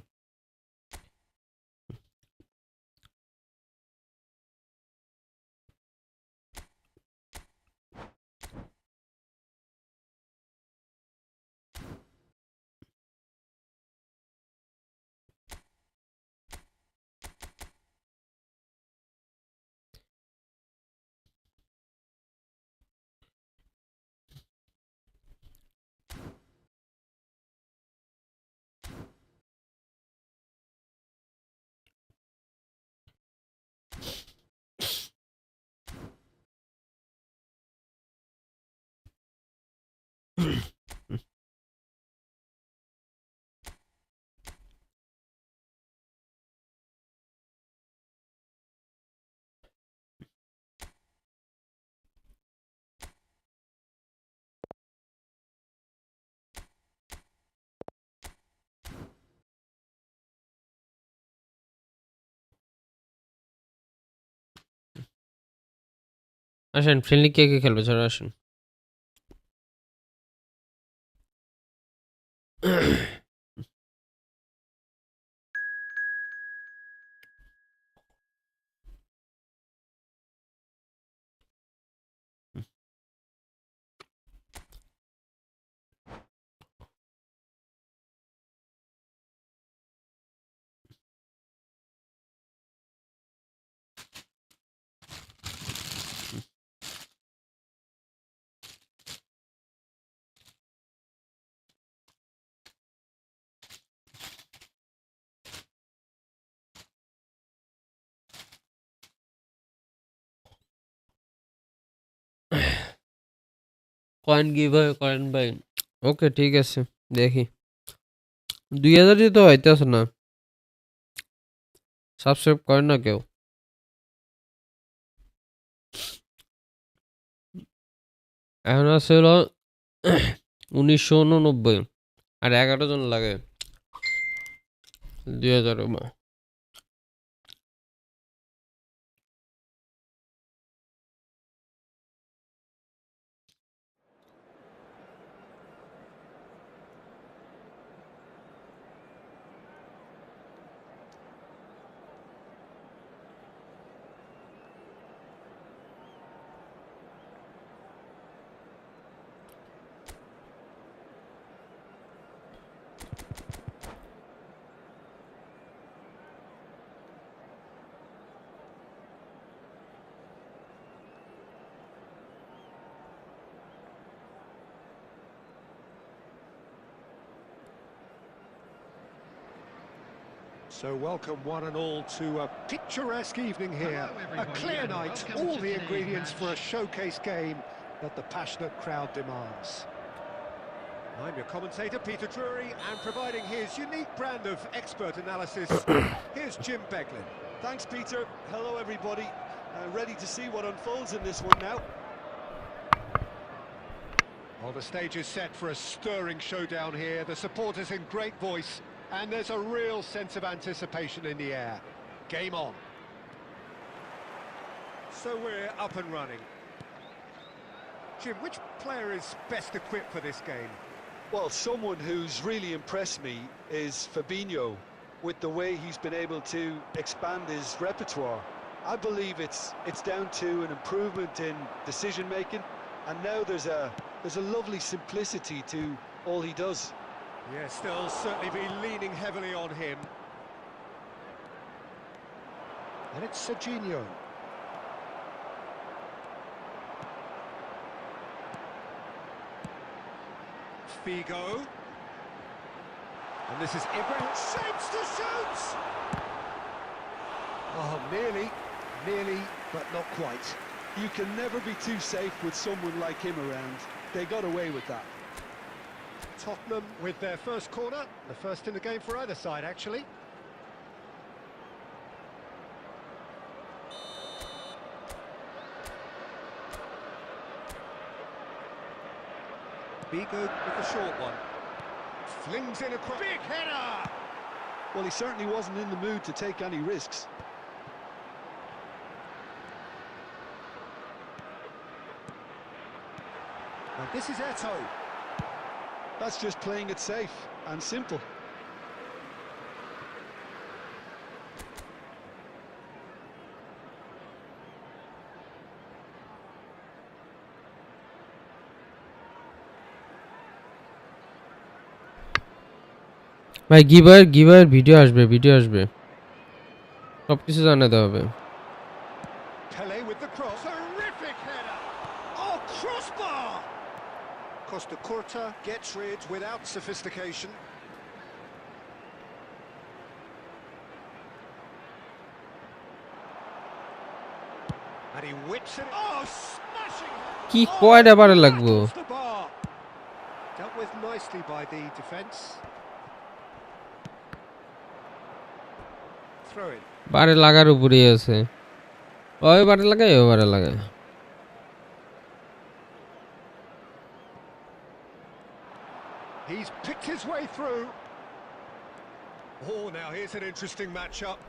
আসেন ফ্রেন্ডলি কে কে খেলবে চলো আসেন কয়েন গিভওয়ে করেন ভাই ওকে ঠিক আছে দেখি 2000 তো হইতাছে না সাবস্ক্রাইব করেন না কেউ এখন আছে হলো 1989 আর 11 জন লাগে 2000 So welcome one and all to a picturesque evening here. Hello, A everybody, clear and night, welcome all to the today's ingredients for a match. showcase game that the passionate crowd demands. I'm your commentator, Peter Drury, and providing his unique brand of expert analysis, here's Jim Beglin. Thanks, Peter. Hello, everybody. Ready to see what unfolds in this one now. Well, the stage is set for a stirring showdown here. The supporters in great voice, and there's a real sense of anticipation in the air. Game on. So we're up and running. Jim, which player is best equipped for this game? Well, someone who's really impressed me is Fabinho, with the way he's been able to expand his repertoire. I believe it's down to an improvement in decision-making, and now there's a lovely simplicity to all he does. Yes, they'll certainly be leaning heavily on him. And it's Serginho. Figo. And this is Ebros. Shapes to shoot! Oh, nearly, but not quite. You can never be too safe with someone like him around. They got away with that. Tottenham with their first corner, the first in the game for either side, actually. Figo with the short one. Flings in across. Big header! Well, he certainly wasn't in the mood to take any risks. And this is Eto. That's just playing it safe and simple. ভাই giver video আসবে সবকিছু জানাতে হবে Pele with the cross. Terrific header. Oh, crossbar! Costa Curta gets rid without sophistication. And he whips it. Oh, smashing! কি কয়টা বারে লাগবো Battles the bar. Dealt with nicely by the defence. Throw in. বারে লাগার উপরেই আছে ওই বারে লাগায় He's picked his way through. Oh, now here's an interesting matchup.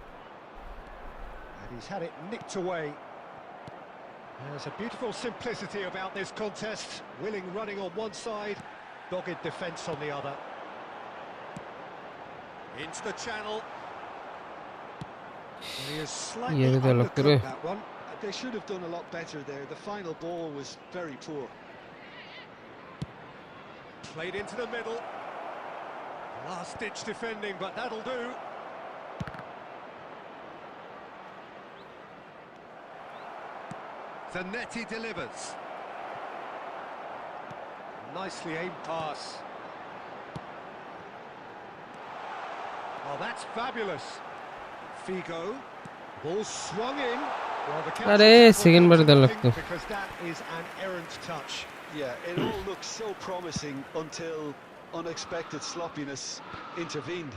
And he's had it nicked away. There's a beautiful simplicity about this contest. Willing running on one side, dogged defence on the other. Into the channel. And he is slightly undercut that one. They should have done a lot better there. The final ball was very poor. Played into the middle. Last-ditch defending, but that'll do. Zanetti delivers. Nicely aimed pass. Oh, that's fabulous. Figo. Ball swung in. Well, the আরে second বারে দেওয়া লাগতো because that is an errant touch. Yeah, it all looked so promising until unexpected sloppiness intervened.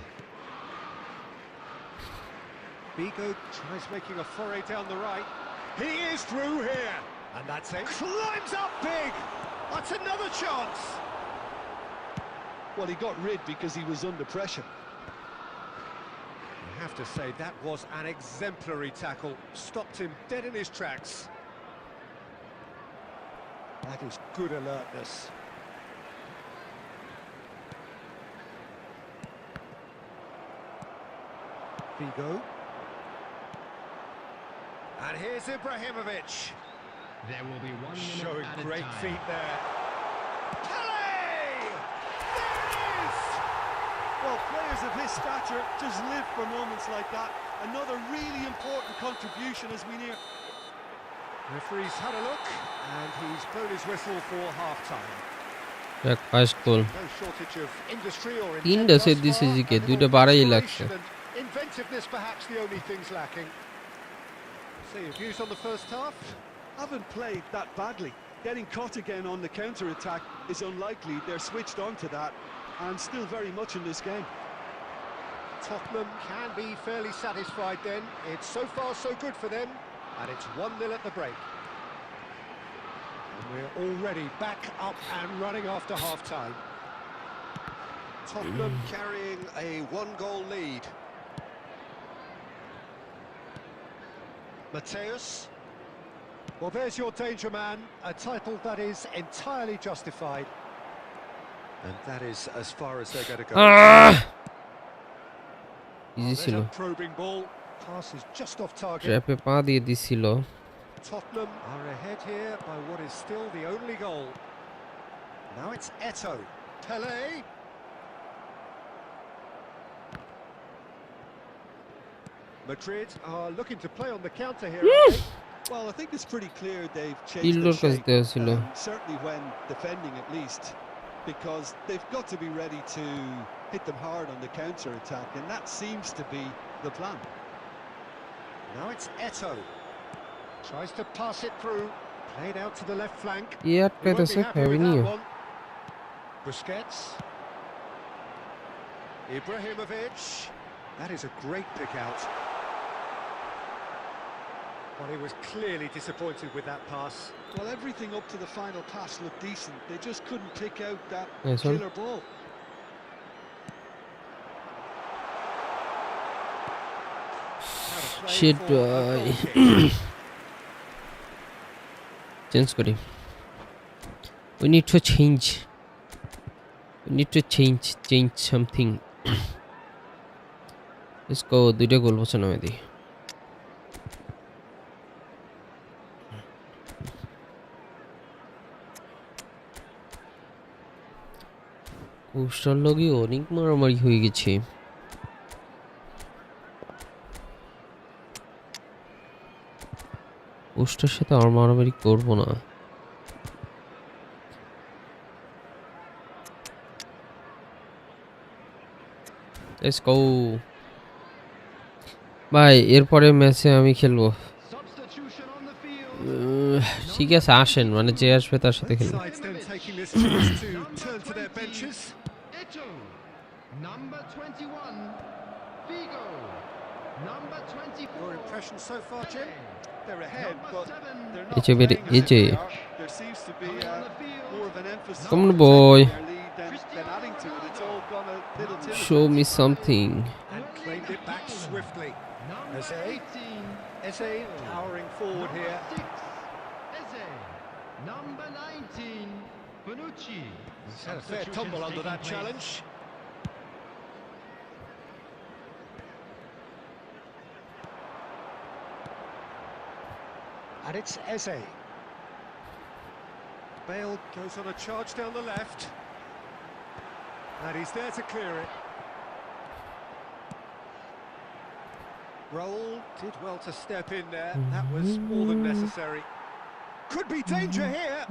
Figo tries making a foray down the right. He is through here. And that's it. Climbs up big. That's another chance. Well, he got rid because he was under pressure. I have to say, that was an exemplary tackle. Stopped him dead in his tracks. That is good alertness. Figo. And here's Ibrahimovic. There will be 1 minute Showing added great time. feet there. Pele! There it is! Well, players of his stature just live for moments like that. Another really important contribution as we near. Referee's had a look, and he's blown his whistle for half-time. First goal No shortage of industry or তিনটা intent set thus দিছে far, GK and দুইটা more বাড়াই লাগছে inspiration and Inventiveness perhaps the only things lacking. So your views on the first half? Haven't played that badly. Getting caught again on the counter-attack is unlikely. They're switched on to that and still very much in this game. Tottenham can be fairly satisfied then. It's so far so good for them, and it's 1-0 at the break. And we're already back up and running after half-time. Tottenham carrying a one-goal lead. Mateus. Well, there's your danger man, a title that is entirely justified. And that is as far as they're going to go. Easy ছিল Probing ball. Pass is just off target. ট্র্যাপে পা দিয়ে দিছিল Tottenham are ahead here by what is still the only goal. Now it's Eto. Pele. Madrid are looking to play on the counter here. aren't they? Well, I think it's pretty clear they've changed Illoর their কাছে shape, দেওয়া ছিল certainly when defending at least, because they've got to be ready to hit them hard on the counter-attack, and that seems to be the plan. Now it's Eto. Tries to pass it through. Played out to the left flank. E He won't be আটকাইতেছে happy খাবি with নিও that one. Busquets. Ibrahimovic. That is a great pick out. Well, he was clearly disappointed with that pass. Well, everything up to the final pass looked decent. They just couldn't pick out that Nice one. killer ball. How to play Shit, for a goal kick. Change করি we need to change something let's go দুইটা গোল বসে নামে দিই coaster লগি অনেক মারামারি হয়ে গেছে কোস্টার সাথে আর মারামারি করবো না Let's go. ভাই এরপরে ম্যাচে আমি খেলবো ঠিক আছে আসেন মানে যে আসবে তার সাথে খেলবো Both sides then taking this chance to turn to their benches. Eto, number 21, Figo, number 24. Your impressions so far, Jim? They're ahead, but they're It's not a bit playing as itchy. they are. There seems to be more of an emphasis Come on on, boy. protecting their lead than adding to it. It's all gone a little timid. show me something And claimed it back swiftly. Number Eze. 18, Eze powering forward number here. 6, Eze, number 19, Bonucci. He's had a fair tumble under that challenge. And it's Eze. Bale goes on a charge down the left. And he's there to clear it. Roll did well to step in there. That was more than necessary. Could be danger here.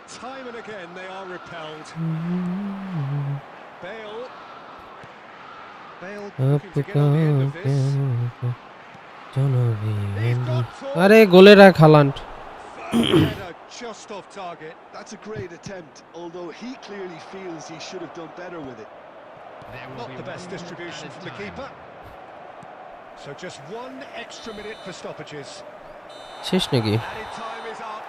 Time and again they are repelled. Bale. Bale looking to get on the end of this. They've got আরে গোলে রাখ Haaland header just off target. That's a great attempt, although he clearly feels he should have done better with it. Not the best distribution from the keeper. So just one extra minute for stoppages. শেষ নাকি Added time is up,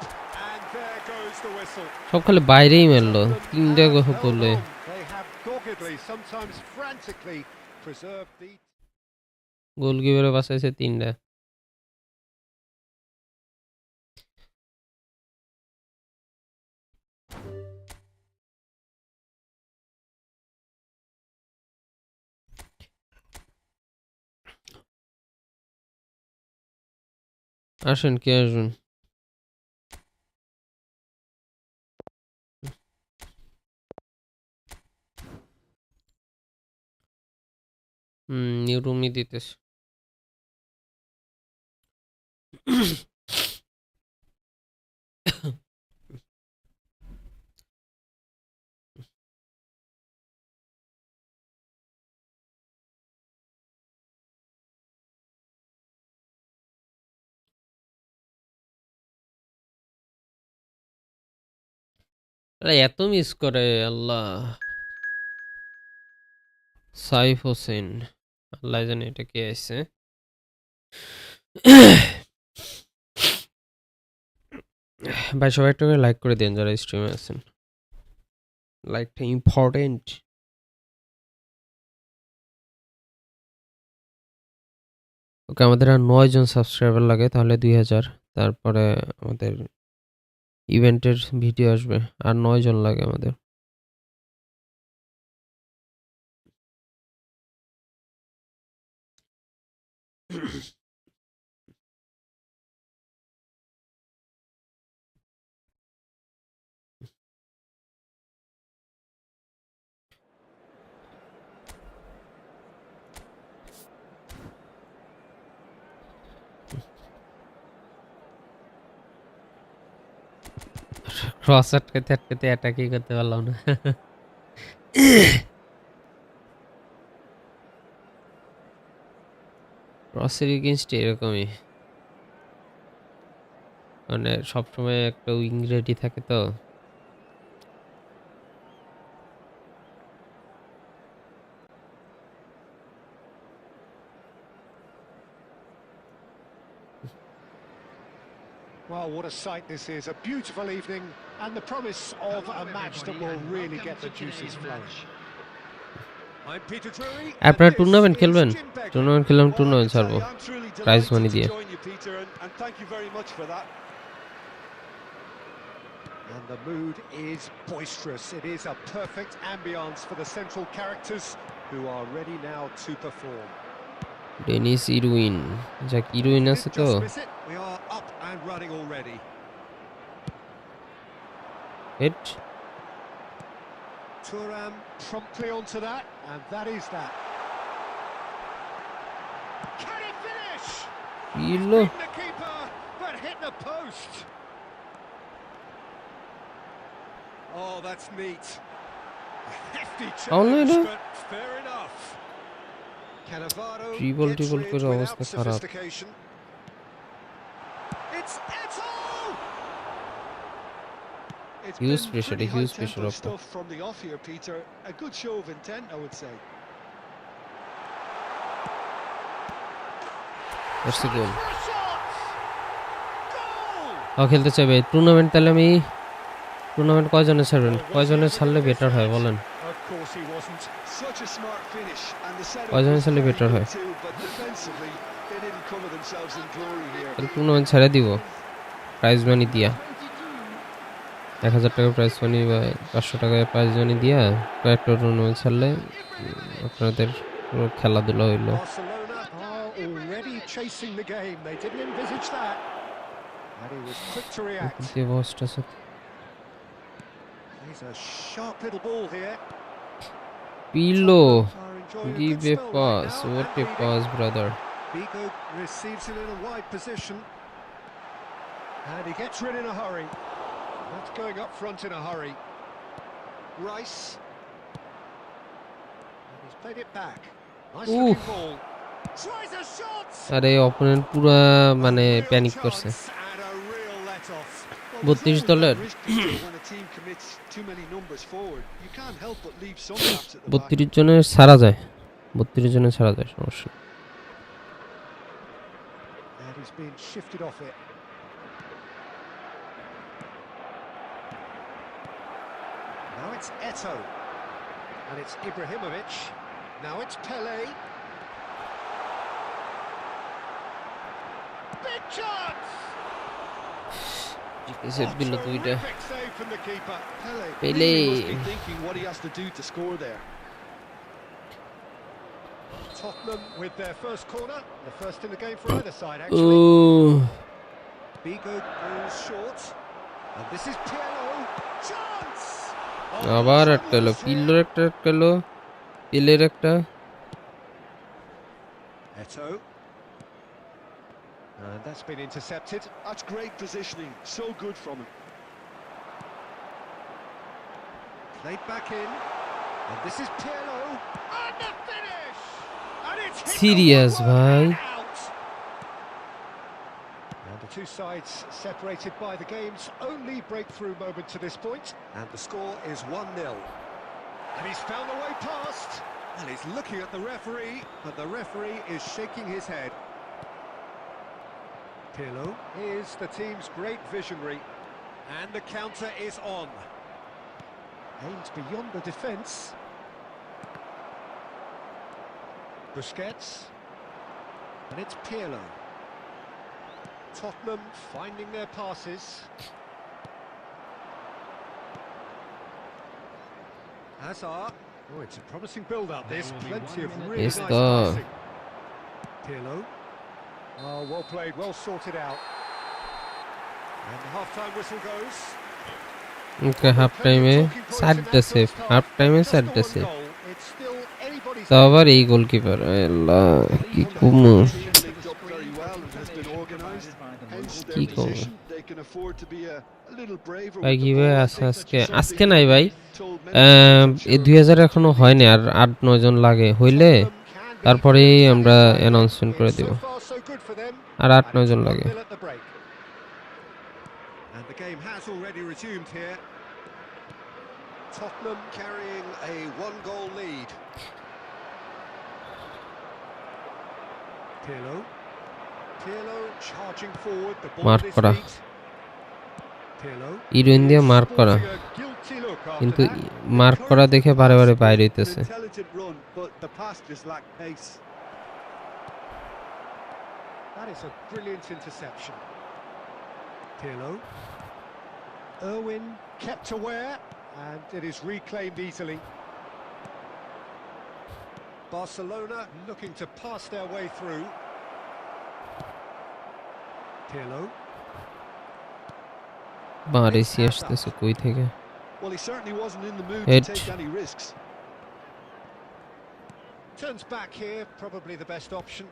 and there goes the whistle. সব খালি বাইরেই মারলো তিনটা গোলে They have doggedly, sometimes frantically, preserved the. গোলকিপারে বাঁচাইছে তিনটা আসেন কে আসবেন নিউ রুমই দিতেছে আরে এত মিস করে আল্লাহ। সাইফ হোসেন, আল্লাহ জানে এটা কে আছে। ভাই সবাই একটু করে লাইক করে দেন যারা স্ট্রিমে আছেন, লাইকটা ইম্পর্টেন্ট। ওকে আমাদের আর 9 জন সাবস্ক্রাইবার লাগে, তাহলে 2000, তারপরে আমাদের ইভেন্টের ভিডিও আসবে। আর 9 জন লাগে আমাদের। ক্রস আটকাতে আটকাতে অ্যাটাকই করতে পারলাম না। ক্রসের এগেইনস্ট এরকমই, মানে সবসময় একটা উইং রেডি থাকে তো। Well, what a sight this is. A beautiful evening and the promise of a match that will really get the juices flowing. I'm Peter Drury. আপনারা টুর্নামেন্ট খেলবেন? টুর্নামেন্ট খেললাম, টুর্নামেন্ট ছাড়বো প্রাইজ মানি দিয়ে। And the mood is boisterous. It is a perfect ambience for the central characters who are ready now to perform. Denis Irwin, যাক Irwin আছে তো। Just miss it. We are up and running already. Hit. Thuram promptly onto that, and that is that. Can he finish? Elo Beaten the keeper, but hit the post. Oh, that's neat. A hefty challenge, but fair enough. Cannavaro Dribble gets rid করে without অবস্থা খারাপ। sophistication. It's Eto! It's Huge been pressure, pretty huge high pressure tempo up. stuff from the off here, Peter. A good show of intent, I would say. That's a goal. For a shot! Goal! ও খেলতে চাইবে tournament, তাহলে আমি tournament কয়জনে ছাড়বেন? কয়জনে ছাড়লে better হয় বলেন? Of course he wasn't. Such a smart finish, and the setup কয়জনে was ছাড়লে very বেটার good হয়? too, but defensively they didn't cover themselves in glory here. তাহলে টুর্নামেন্ট ছেড়ে দিব প্রাইজ মানি দিয়া। 1000 টাকা প্রাইজ মানি বা 500 টাকায় প্রাইজ মানি দিয়া কয়েকটা টুর্নামেন্ট ছাড়লে আপনাদের পুরো খেলাধুলা হইলো। Barcelona are already chasing the game. They didn't envisage that. And he was quick to react. দিয়ে বসটা আছে। He's a sharp little ball here. Pillow, Tottenham are enjoying a give good a spell pass, right now what and a leading. pass brother. Bigo receives it in a wide position. And he gets rid in a hurry. That's going up front in a hurry. Rice. And he's played it back. Nice looking ball. Tries a shot! আরে opponent পুরা মানে A real panic করছে। chance and a real let-off. Well, there's 32 always দলের that risk, Peter, when a team commits too many numbers forward. You can't help but leave some gaps at the back. 32 জনের ছাড়া যায়, 32 জনের ছাড়া যায়, সমস্যা। And he's been shifted off it. Now it's Eto. And it's Ibrahimovic. Now it's Pele. Big chance! Set দিল দুইটা। Terrific save from the keeper. Pele. Really must be thinking what he has to do to score there. Tottenham with their first corner. The first in the game for either side, actually. Bigo goes short. And this is Pirlo. Chance! আবার একটা হলো, পিলোর একটা হলো, পিলের একটা। Eto. And that's been intercepted. That's great positioning. So good from him. Played back in. And this is Pirlo. And the finish! And it's hit the Serious, woodwork bhai. and out. And a two sides separated by the game's only breakthrough moment to this point. And the score is 1-0. And he's found the way past. And he's looking at the referee, but the referee is shaking his head. Pirlo is the team's great visionary. And the counter is on. Aimed beyond the defence. Busquets. And it's Pirlo. Tottenham finding their passes. Hazard. Oh, it's a promising build-up. There's plenty of really nice passing. Pirlo. Oh, well played, well sorted out. And the half-time whistle goes. Okay, half time e sadda save. Half time e sadda save. It's still anybody's তো আবার এই goalkeeper আল্লাহ কি কুমু Linked up very well and has been organised. Hence their কি কম position. They can afford to be a little braver ভাই with the কিভাবে ball. আছে আজকে নাই ভাই Told many এই 2000 এখনো হয়নি আর 8-9 জন লাগে হইলে তারপরেই আমরা অ্যানাউন্সমেন্ট করে দেব so far so good for them. আর 8-9 জন লাগে At the break. And the game has already resumed here. Tottenham carrying a one-goal lead. Pirlo charging forward, the ball Mark at his kora. feet. Pirlo ইরোইন দিয়ে mark করা sporting a guilty look after কিন্তু that. Mark করা দেখে বারে বারে বাইরে An হইতেছে intelligent run, but the pass just lacked pace. That is a brilliant interception. Pirlo. Irwin kept aware, and it is reclaimed easily. Barcelona looking to pass their way through. Pirlo. Baresi আসতেছে কই থেকে Well, he certainly wasn't in the mood Head. to take any risks. Turns back here, probably the best option.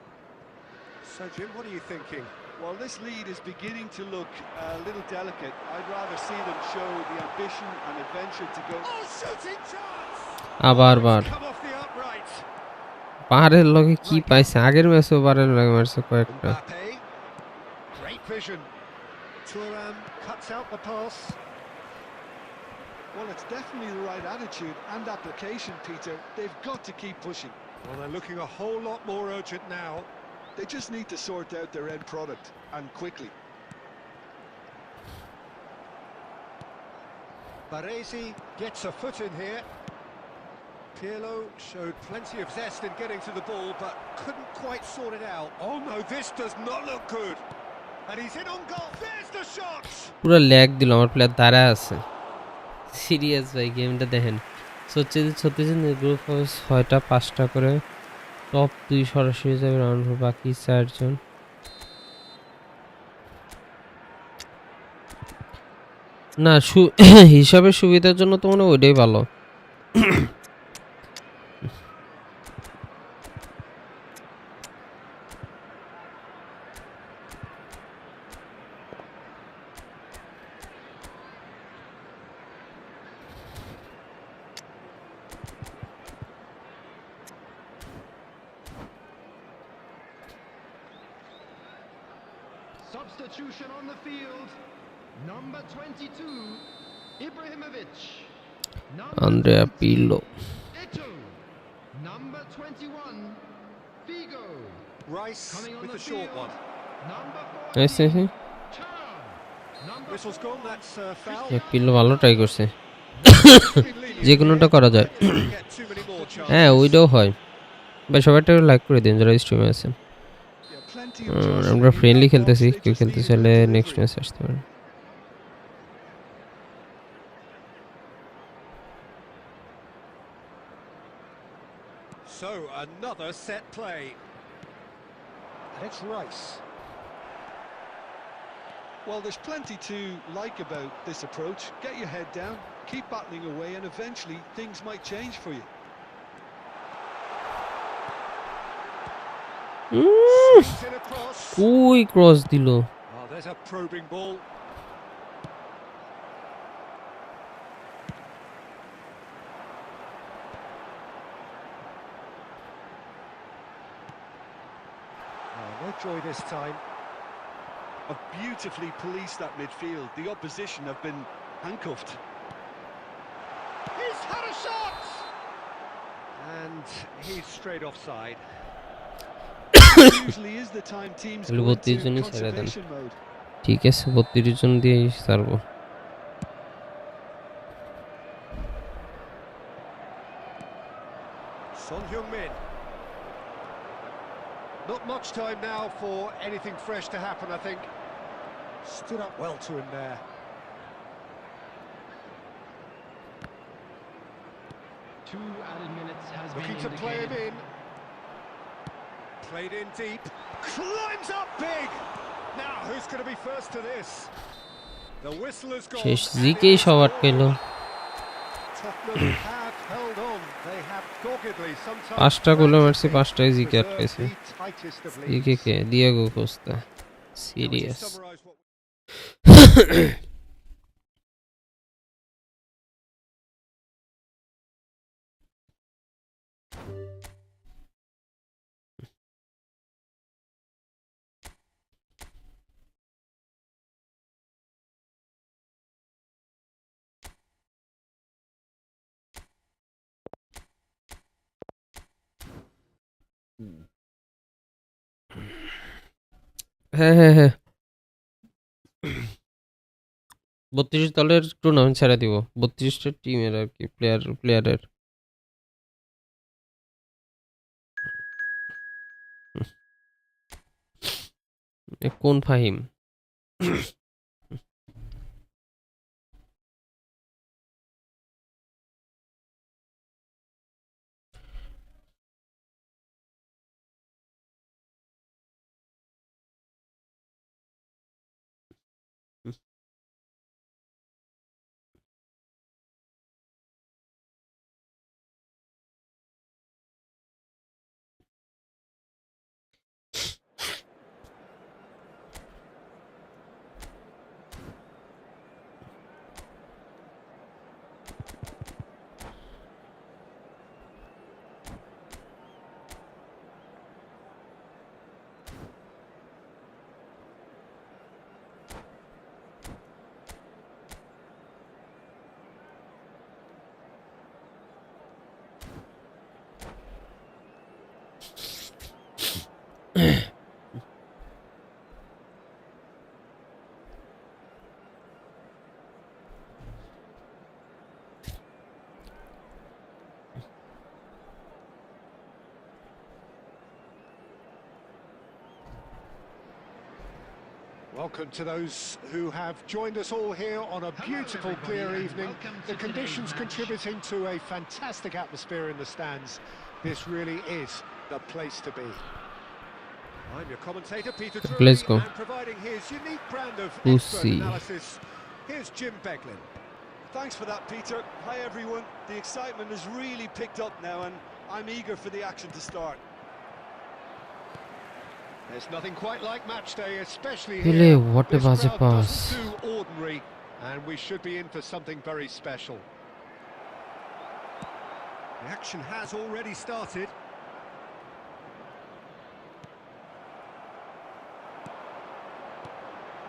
So, Jim, what are you thinking? Well, this lead is beginning to look a little delicate. I'd rather see them show the ambition and adventure to go. Oh, shooting chance! আবার বার Come off the upright. বারের লগে কি পাইছে আগের ম্যাচেও বারের লগে মারছে কয়েকটা Mbappe. Great vision. Thuram cuts out the pass. Well, it's definitely the right attitude and application, Peter. They've got to keep pushing. Well, they're looking a whole lot more urgent now. They just need to sort out their end product, and quickly. Baresi gets a foot in here. Pirlo showed plenty of zest in getting to the ball, but couldn't quite sort it out. Oh no, this does not look good. And he's in on goal. There's the shot! পুরো lag দিল আমার player দাঁড়া আছে serious ভাই গেমটা দেখেন ছত্রিশ group house 6টা 5টা করে টপ 2 সরাসরি যাবে রাউন্ড বাকি 4 জন না হিসাবে সুবিধার জন্য তো মনে ওইটাই ভালো Substitution on the field. Number 22, Ibrahimovic. Number Andrea 20, Pirlo. Eto'o. Number 21, Figo. Rice Coming on with the the short field. one. Number Yes, 14, yes, yes. Thuram. Number Whistle's gone, that's foul. Pillow ভালো try করছে Been leading যে কোনোটা করা যায় here. Didn't get too many more chances. হ্যাঁ ওইটাও হয় ভাই সবাইটা লাইক করে দিন যারা স্ট্রিমে আছেন Yeah, plenty of jostling আমরা in ফ্রেন্ডলি that খেলতেছি box. They কেউ just খেলতে needed চাইলে that নেক্সট delivery. ম্যাচ আসতে পারেন So, another set play. And it's Rice. Well, there's plenty to like about this approach. Get your head down, keep battling away, and eventually things might change for you. Swings in across. ওই cross দিল Oh, there's a probing ball. Oh, no joy this time. have beautifully policed that midfield. The opposition have been handcuffed. He's had a shot! And he's straight offside. Usually is the time teams তাহলে go 32 into জনই ছেড়ে দেন। conservation mode. ঠিক আছে 32 জন দিয়েই ছাড়বো। Son Heung-min. Not much time now for anything fresh to happen, I think. Stood up well to him there. Two added minutes has Looking been to play him indicated. in. Played in deep. Climbs up big! Now, who's going to be first to this? The whistle has gone. শেষ GKE সব আটকাইলো। Tottenham have held on. They have doggedly sometimes. 5টা goal মারছে 5টাই GK preserved আটকাইছে। the tightest of GK leads. কে Diego Costa. Now, to serious. summarise what হ্যাঁ হ্যাঁ হ্যাঁ 32 দলের টুর্নামেন্ট ছেড়ে দিব 32টা টিমের আর কি প্লেয়ারের কোন Fahim Welcome to those who have joined us all here on a beautiful, clear evening. The conditions contributing to a fantastic atmosphere in the stands. This really is the place to be. I'm your commentator, Peter Drury, Let's go. and providing his unique brand of Pussy. expert analysis, here's Jim Beglin. Thanks for that, Peter. Hi, everyone. The excitement has really picked up now, and I'm eager for the action to start. There's nothing quite like match day, especially Really, here. what a This buzzer crowd pass. doesn't do ordinary, and we should be in for something very special. The action has already started.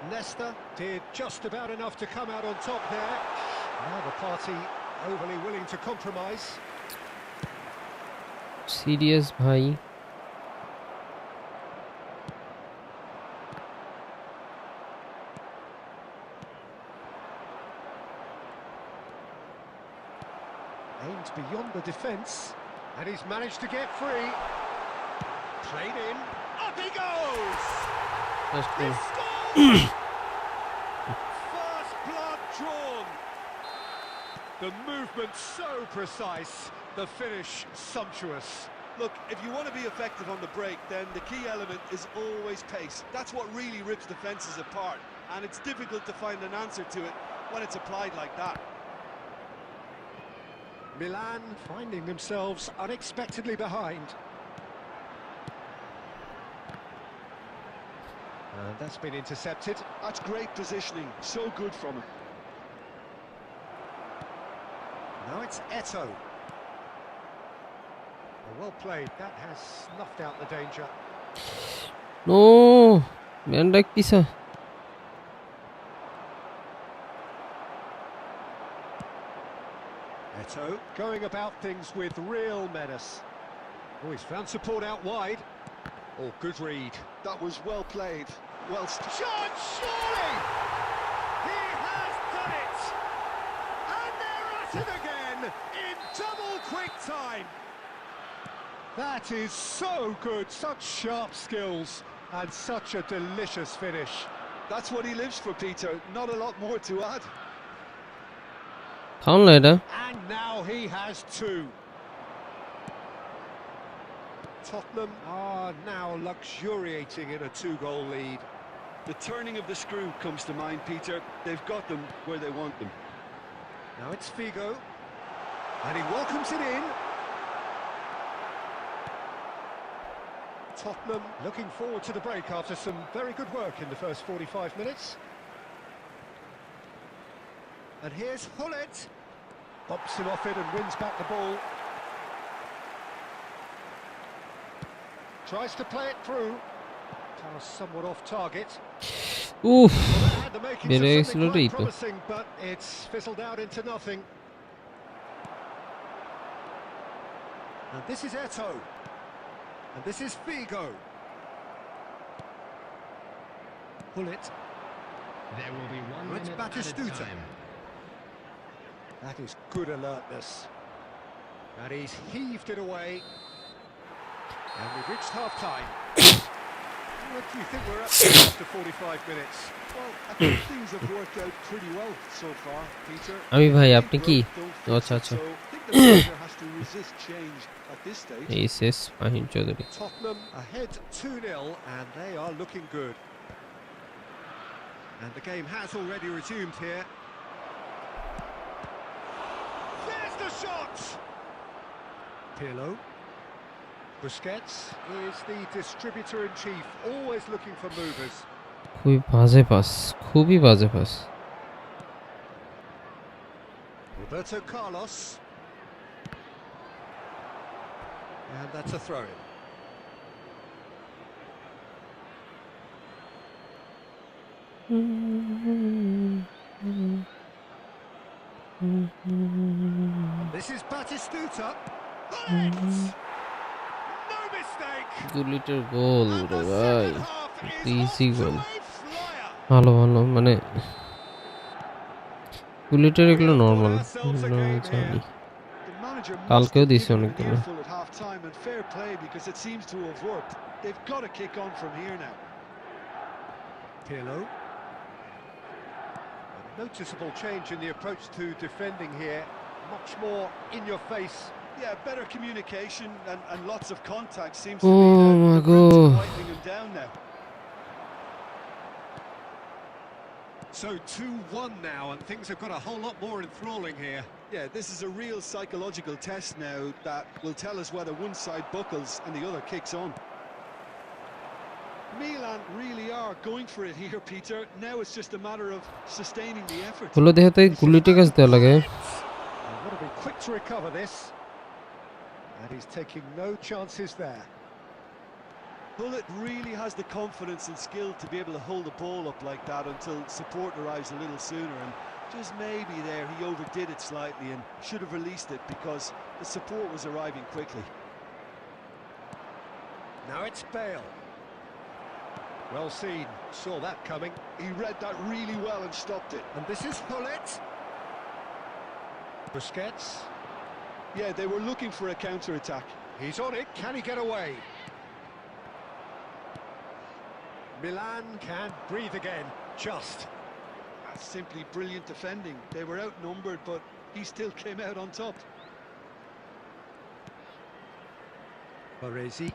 Nesta did just about enough to come out on top there. Neither party overly willing to compromise. Serious ভাই Aimed beyond the defence, and he's managed to get free. Played in, up he goes! That's He cool. scores! First blood drawn. The movement so precise, the finish sumptuous. Look, if you want to be effective on the break, then the key element is always pace. That's what really rips defences apart, and it's difficult to find an answer to it when it's applied like that. Milan finding themselves unexpectedly behind. And that's been intercepted. That's great positioning, so good from him. Now it's Eto. Well played, that has snuffed out the danger. No man ডাকতিছে Eto going about things with real menace. Oh, he's found support out wide. Oh, good read. That was well played. Well, Shot, surely! He has done it! And they're at it again in double quick time. That is so good, such sharp skills and such a delicious finish. that's what he lives for, Peter. Not a lot more to add. Foul এটা And now he has two. Tottenham are now luxuriating in a two-goal lead. The turning of the screw comes to mind, Peter. They've got them where they want them. Now it's Figo, and he welcomes it in. Tottenham looking forward to the break after some very good work in the first 45 minutes. And here's Hullet. Bumps him off it and wins back the ball. Tries to play it through. Pass somewhat off target. উফ Well, that had the makings বেড়ে of গেছিল something রে quite তো promising, but it's fizzled out into nothing. And this is Eto. And this is Figo. Hullet. There will be 1 It's minute Batistuta. added time. That is good alertness. And he's heaved it away. And we've reached half-time. What do you think we're up to after 45 minutes? Well, I think things have worked out pretty well so far, Peter. আমি ভাই Big আপনি কি growth don't fix আচ্ছা it, আচ্ছা so I think the manager has to resist change at this stage. এই শেষ Fahim Chowdhury Tottenham ahead 2-0 and they are looking good. And the game has already resumed here. There's the shot! Pirlo. Busquets is the distributor-in-chief, always looking for movers. খুবই বাজে pass খুবই বাজে pass Roberto Carlos. And that's a throw-in. This is Batistuta. Bullet! No mistake! গুলিটার goal And রে the ভাই second half is easy off to goal a flyer. ভালো ভালো মানে গুলিটার এগুলো নর্মাল জানি The manager must কালকেও have দিছে given him an অনেকগুলো earful at half time, and fair play because it seems to have worked. They've got to kick on from here now. Pirlo. A noticeable change in the approach to defending here. Much more in your face. Yeah, better communication and lots of contact seems to Oh be my the route to God. quieting him down now. So 2-1 now, and things have got a whole lot more enthralling here. Yeah, this is a real psychological test now that will tell us whether one side buckles and the other kicks on. Milan really are going for it here, Peter. Now it's just a matter of sustaining the effort. হলো দেখাতে গুলিটা কাজ দেওয়া লাগে And want to be quick to recover this. And he's taking no chances there. Bullet really has the confidence and skill to be able to hold the ball up like that until support arrives a little sooner, and just maybe there he overdid it slightly and should have released it because the support was arriving quickly. Now it's Bale. Well seen, saw that coming. He read that really well and stopped it. And this is Hullet. Busquets. Yeah, they were looking for a counter-attack. He's on it, can he get away? Milan can breathe again, just. That's simply brilliant defending. They were outnumbered, but he still came out on top. Baresi.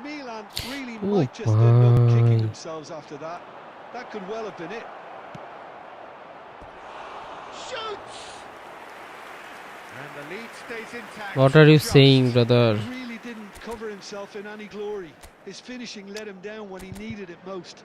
Milan really Oh, might just end up kicking my. themselves after that. That could well have been it. Shoots! And the lead stays intact. What are you just. saying, brother? He really didn't cover himself in any glory. His finishing let him down when he needed it most.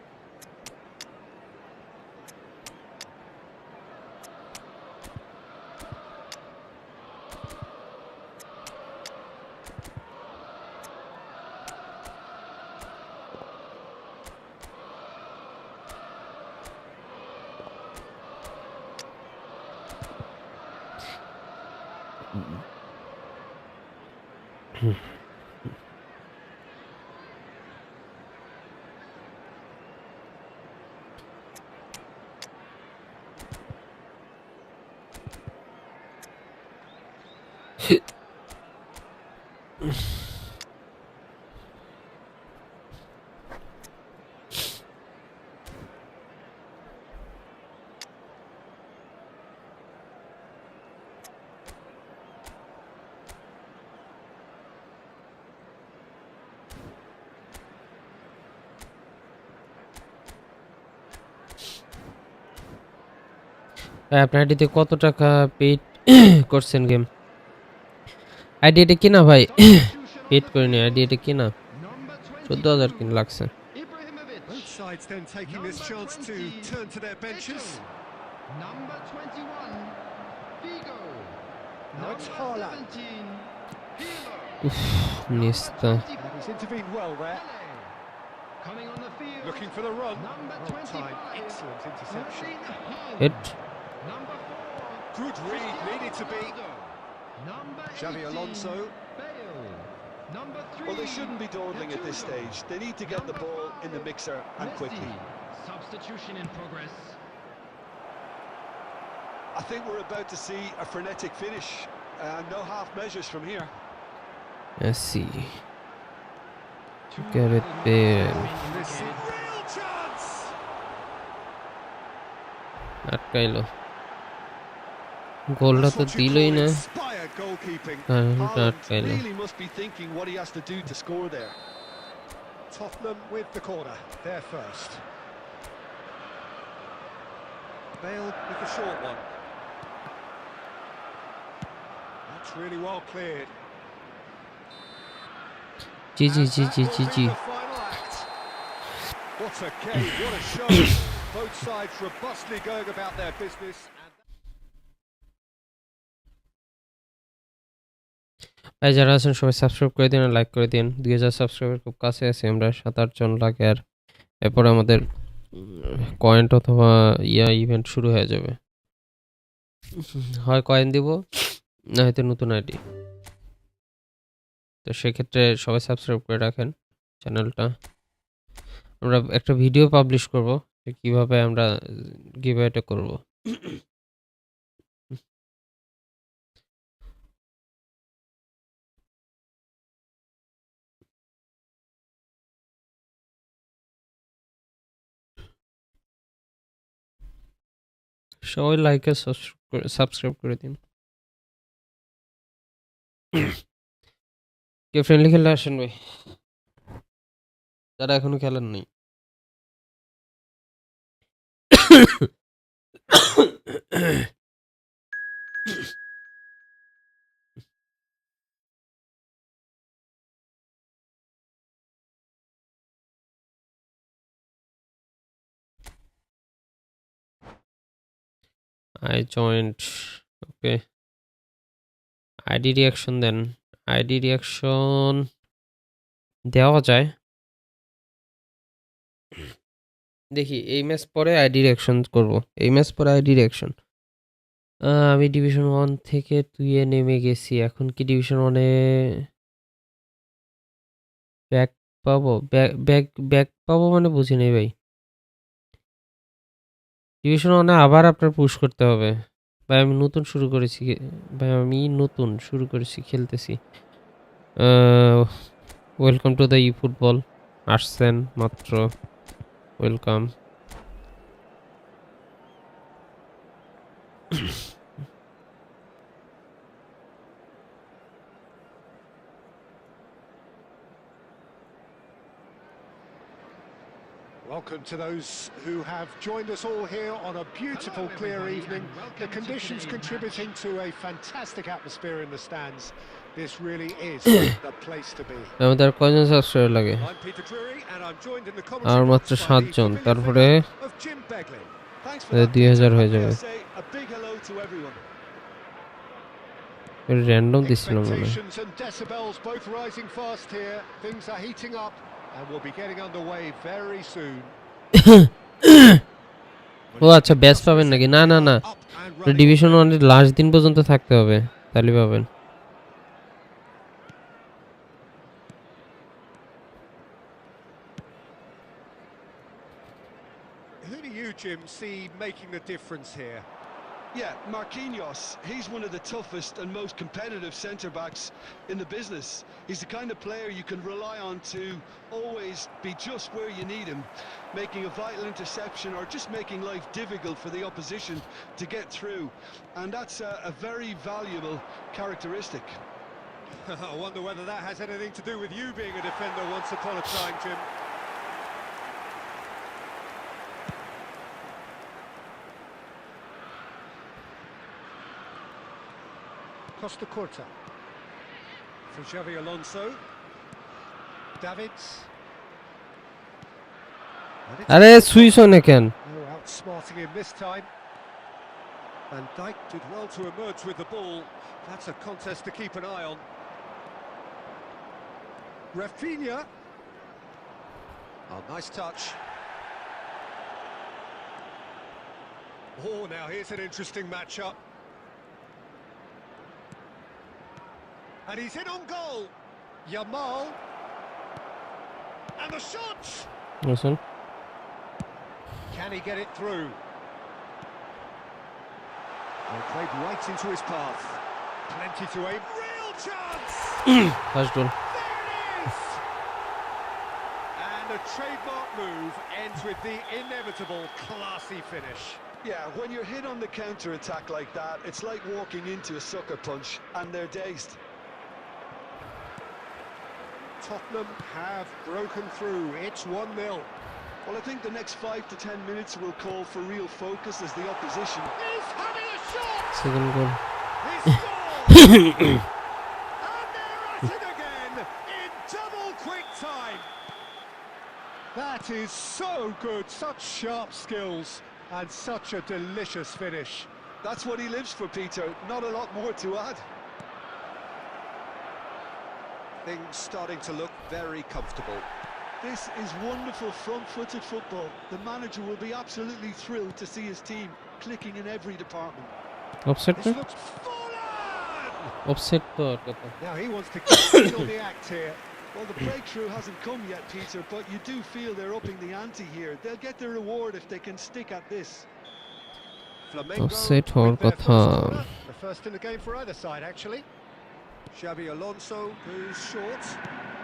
ভাই আপনার আইডিতে কত টাকা paid করছেন game? ID এটা কিনা ভাই? Paid করিনি, আইডি এটা কিনা? 14,000 কিনা লাগছে। Both sides then taking this chance to turn to their benches. Number 21, Figo. Now it's Haaland. উফ, নিস্তা। And he's intervened well there. Coming on the field. Looking for the run. Number Well timed, 25. excellent interception. Hit. Number 4. Good read, needed to be. Number Xavi 18, Alonso. Bale. Number 3. Well, they shouldn't be dawdling at this stage. They need to get the ball in the mixer and quickly. Substitution in progress. I think we're about to see a frenetic finish. No half measures from here. Messi. Gareth Bale. This is a real chance. আটকাইলো। গোলটা তো That's what you দিলই call না। inspired goalkeeping. কারণটা Haaland আটকাইলো। really must be thinking what he has to do to score there. Tottenham with the corner, there first. Bale with the short one. That's really well cleared. G G And G that G will G be G. the final act. What a game, what a show. Both sides robustly going about their business. ভাই যারা আছেন সবাই subscribe করে দিন আর like করে দিন। 2000 subscriber খুব কাছে আছে, আমরা 7-8 জন লাগে। আর এরপর আমাদের কয়েন অথবা ইভেন্ট শুরু হয়ে যাবে। হয় কয়েন দিব না হয়তো নতুন আইডি। তো সেক্ষেত্রে সবাই সাবস্ক্রাইব করে রাখেন চ্যানেলটা। আমরা একটা ভিডিও পাবলিশ করব যে কিভাবে আমরা গিভঅ্যাওয়েটা করব। সবাই লাইক আর সাবস্ক্রাইব করে দিন। কে ফ্রেন্ডলি খেলে আসেন ভাই, যারা এখনো খেলেন নাই। I joined. Okay. ID reaction দেন। আইডি রিঅ্যাকশন দেওয়া যায়, দেখি এই ম্যাচ পরে আইডি রিঅ্যাকশন করব। এই ম্যাচ পরে আইডি রিঅ্যাকশন। আমি ডিভিশন 1 থেকে 2 এ নেমে গেছি। এখন কি ডিভিশন 1 এ ব্যাক পাবো? ব্যাক পাবো মানে বুঝি নাই ভাই। ডিভিশন 1 এ আবার আপনার পুশ করতে হবে ভাই। আমি নতুন শুরু করেছি খেলতেছি। Welcome to the eFootball। আসছেন মাত্র, welcome. Welcome to those who have joined us all here on a beautiful, clear evening. The conditions contributing to a fantastic atmosphere in the stands. This really is the place to be. আমাদের কয়জন subscriber লাগে? I'm Peter Drury and I'm joined in the R commentary মাত্র box by 7 the John, familiar তারপরে figure of Jim Begley. Thanks for that. 2000 হয়ে যাবে। Say a big hello to everyone. Random দিছিলাম মনে হয়। Expectations and decibels both rising fast here. Things are heating up and we'll be getting underway very soon. ও আচ্ছা, batch পাবেন নাকি? না না না, ডিভিশন 1 এর লাস্ট দিন পর্যন্ত থাকতে হবে। তালি পাবেন। Who do you, Jim, see making the difference here? Yeah, Marquinhos, he's one of the toughest and most competitive centre-backs in the business. He's the kind of player you can rely on to always be just where you need him, making a vital interception or just making life difficult for the opposition to get through. And that's a very valuable characteristic. I wonder whether that has anything to do with you being a defender once upon a time, Jim. Costa Corta for Xavi Alonso. Davids. আরে switch হয় না কেন? Oh, outsmarting him this time. Van Dijk did well to emerge with the ball. That's a contest to keep an eye on. Rafinha. Oh, nice touch. Oh, now here's an interesting matchup. And he's in on goal. Yamal. And the shot! Listen. Can he get it through? Well, played right into his path. Plenty to aim. Real chance! First goal. There it is! And a trademark move ends with the inevitable classy finish. Yeah, when you're hit on the counter-attack like that, it's like walking into a sucker punch and they're dazed. Tottenham have broken through. It's 1-0. Well, I think the next 5 to 10 minutes will call for real focus as the opposition. He's having a shot! Second goal. He scores! And they're at it again in double quick time. That is so good. Such sharp skills and such a delicious finish. That's what he lives for, Peter. Not a lot more to add. Things starting to look very comfortable. This is wonderful front-footed football. The manager will be absolutely thrilled to see his team clicking in every department. Offset This না? looks full on! Offset তো আর কথা। Now he wants to get in on the act here. Well, the breakthrough hasn't come yet, Peter, but you do feel they're upping the ante here. They'll get their reward if they can stick at this. Flamengo Offset with হওয়ার their কথা। first corner. The first in the game for either side, actually. Xavi Alonso goes short.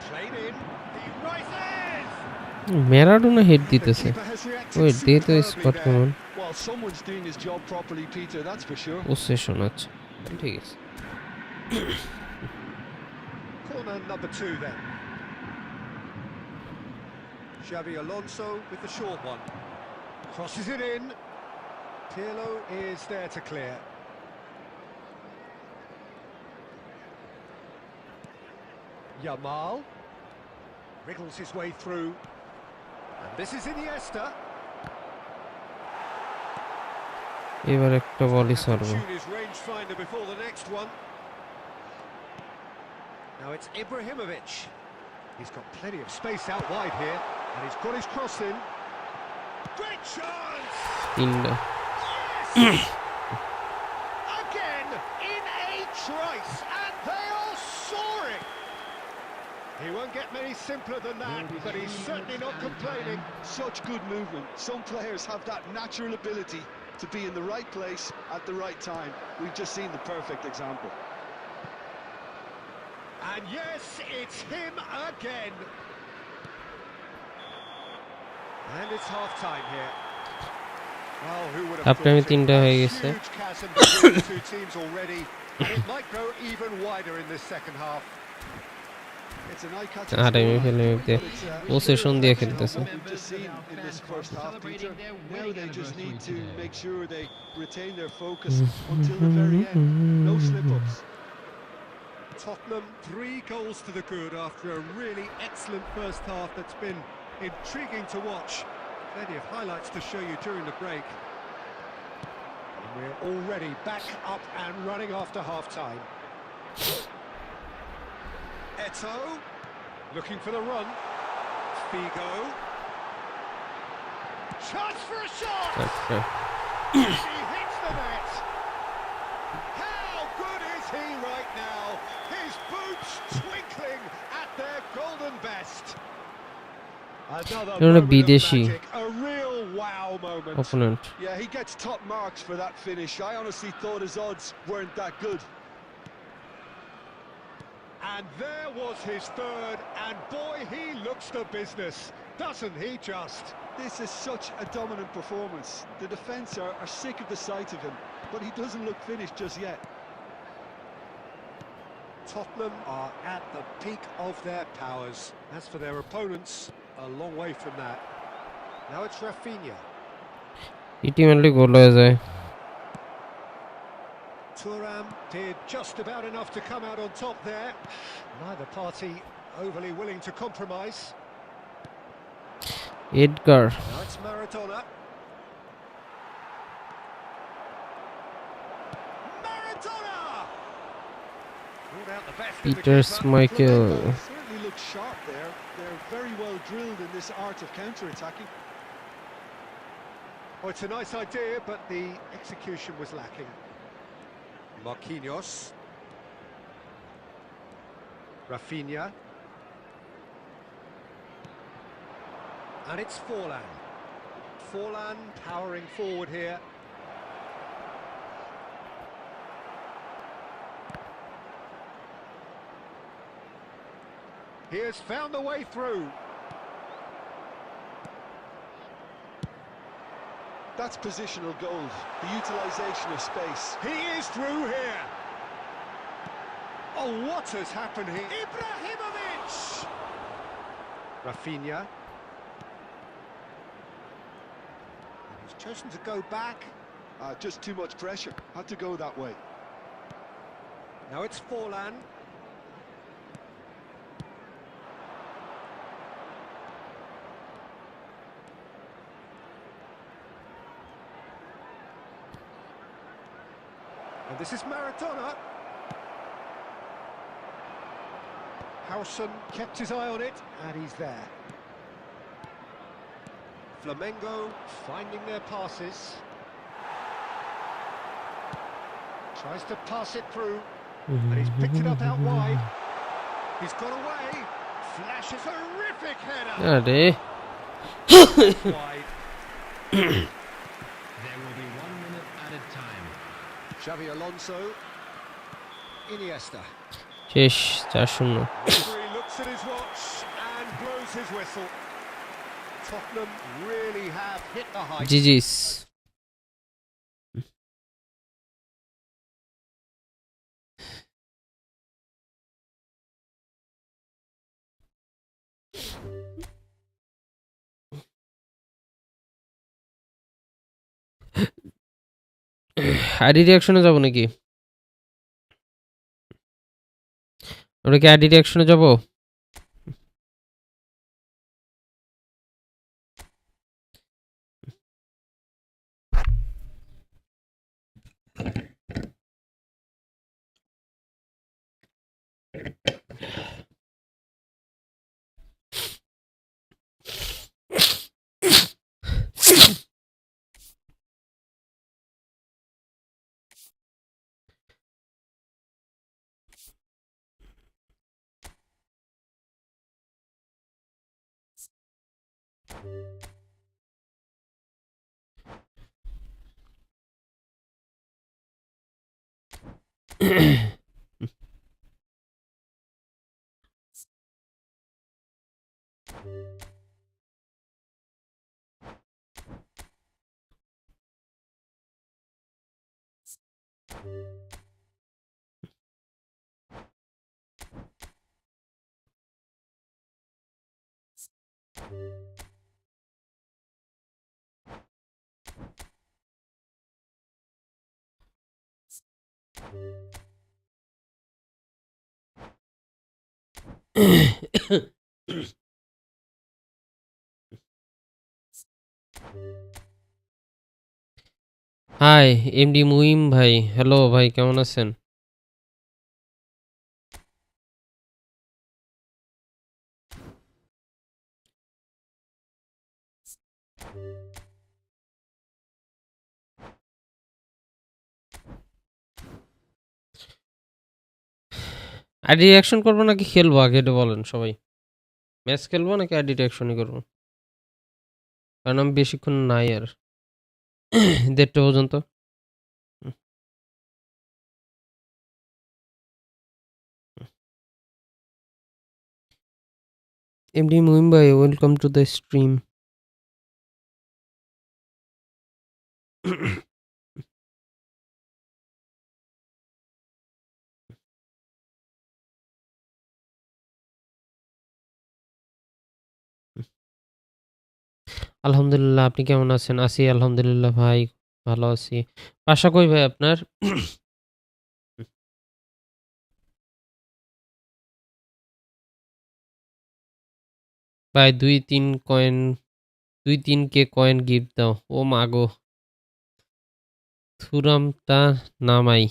Played in. He rises! Maradona head The দিতেছে। keeper has reacted ওই দে তো superbly spot there. কেমন? Well, someone's doing his job properly, Peter, that's for sure. Possession আছে। ঠিক আছে। Corner number 2 then. Xavi Alonso with the short one. Crosses it in. Pirlo is there to clear. Yamal wriggles his way through. And this is Iniesta. এবার একটা বলই ছাড়বো। Shoot his rangefinder before the next one. Now it's Ibrahimovic. He's got plenty of space out wide here, and he's got his cross in. Great chance! তিনটা। Yes! Again in a trice, and they are soaring. He won't get many simpler than that, but he's certainly not complaining. Such good movement. Some players have that natural ability to be in the right place at the right time. We've just seen the perfect example. And yes, it's him again. And it's half-time here. Well, who would have Half-time thought it? তিনটা হয়ে A গেছে। huge chasm between the two teams already, and it might grow even wider in this second half. It's an eye-catching আরামে score, ফেলে but দিয়ে it's, possession দিয়ে of খেলতেছে। what we've just seen in this first half, Peter. Now they just need to make sure they retain their focus until the very end. No slip-ups. Tottenham 3 goals to the good after a really excellent first half that's been intriguing to watch. Plenty of highlights to show you during the break. And we're already back up and running after half-time. Eto, looking for the run. Figo. Chance for a shot! আচ্ছা। He hits the net! How good is he Another You're a moment of bideshi magic, a real wow moment. opponent. Yeah, he gets top marks for that finish. I honestly thought his odds weren't that good. And there was his third, and boy, he looks the business, doesn't he just? This is such a dominant performance. The defence are sick of the sight of him, but he doesn't look finished just yet. Tottenham are at the peak of their powers. As for their opponents, a long way from that. Now it's Rafinha. ইটিমেনলি গোল হয়ে যায়। Thuram did just about enough to come out on top there. Neither party overly willing to compromise. Edgar Now it's Maradona. Maradona! Brought out the best in the Peter keeper. Schmeichel Certainly look sharp there. They're very well drilled in this art of counter-attacking. Oh, it's a nice idea, but the execution was lacking. Marquinhos. Rafinha. And it's Forlan. Forlan powering forward here. He has found the way through. That's positional gold, the utilisation of space. He is through here. Oh, what has happened here? Ibrahimovic! Rafinha. He's chosen to go back. Just too much pressure. Had to go that way. Now it's Forlan. And this is Maradona. Howson kept his eye on it, and he's there. Flamengo finding their passes. Tries to pass it through, and he's picked it up out wide. He's got away. Flashes a terrific header. আরে Wide. There will be 1 minute added time. Xavi Alonso. Iniesta. শেষ 4-0। Referee looks at his watch and blows his whistle. Tottenham really have hit the heights. জিজিস ID রিঅ্যাকশনে যাব নাকি? আমরা কি ID রিঅ্যাকশনে যাব? হাই এমডি মুইম ভাই, হ্যালো ভাই, কেমন আছেন? আইডি রিঅ্যাকশন করবো নাকি খেলবো, আগে এটা বলেন সবাই। ম্যাচ খেলবো নাকি আইডি রিঅ্যাকশনই করবো? কারণ আমি বেশিক্ষণ নাই আর 1:30 পর্যন্ত। এমডি মুহিম ভাই, ওয়েলকাম টু দ্য স্ট্রিম। আলহামদুলিল্লাহ, আপনি কেমন আছেন? আছি আলহামদুলিল্লাহ ভাই, ভালো আছি। বাসা কই ভাই আপনার? ভাই 2-3 কে কয়েন গিফট দাও। ও মাগো, থুরামটা নামাই।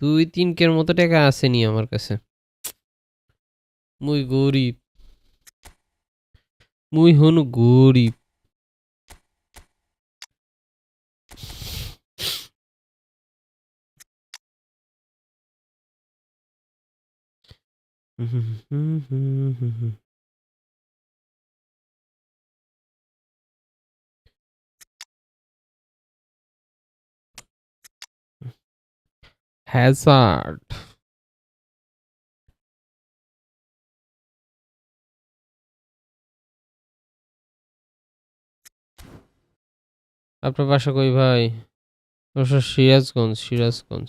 2-3 কের মতো টাকা আসেনি আমার কাছে। মুই গরিব, মুই হনু গরিব। হ্যাজার্ড। আপনার বাসা কই ভাই? বাসা সিরাজগঞ্জ, সিরাজগঞ্জ।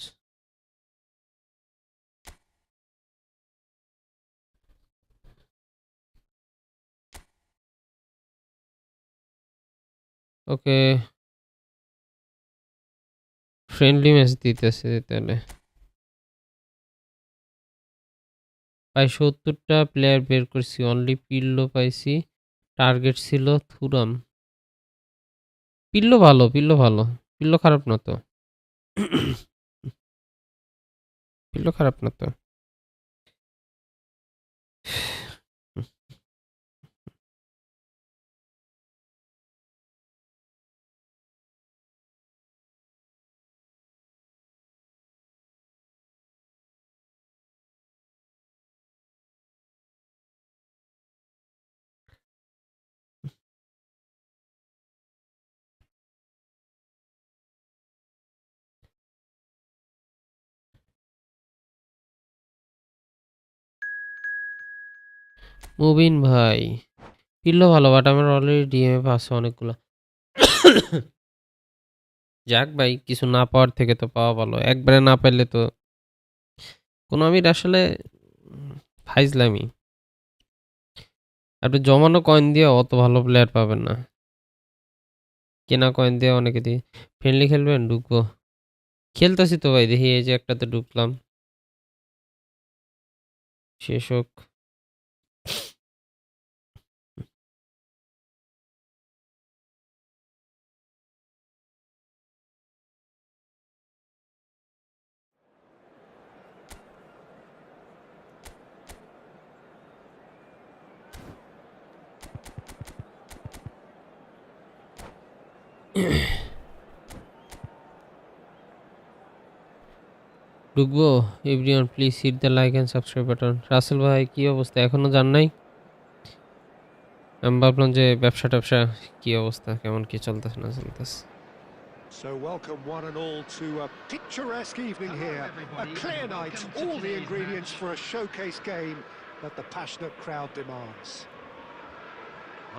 ওকে, ফ্রেন্ডলি ম্যাচ দিতেছে তাহলে। ভাই 70টা প্লেয়ার বের করছি, অনলি পিল্লো পাইছি। টার্গেট ছিল থুরাম। পিল্লো ভালো, পিল্লো ভালো, পিল্লো খারাপ না তো। পিল্লো খারাপ না তো। মুবিন ভাই, পিল্লো ভালো, বাট আমার অলরেডি ডিএমএফ আছে অনেকগুলো। যাক ভাই, কিছু না পাওয়ার থেকে তো পাওয়া ভালো। একবারে না পাইলে তো কোনো, আমি আসলে ফাইজলামি। আপনি জমানো কয়েন দিয়ে অত ভালো প্লেয়ার পাবেন না। কেনা কয়েন দিয়ে অনেকে দিয়ে। ফ্রেন্ডলি খেলবেন? ঢুকবো, খেলতেছি তো ভাই, দেখি এই যে একটাতে ঢুকলাম, শেষ হোক। ঢুকবো। Everyone please hit the like and subscribe button. Rasel ভাই কি অবস্থা, এখনো যান নাই? আমি ভাবলাম যে ব্যবসা ট্যাবসা কি অবস্থা, কেমন কি চলতেছে না চলতেছে। So welcome one and all to a picturesque evening here. A clear night, all the ingredients for a showcase game that the passionate crowd demands.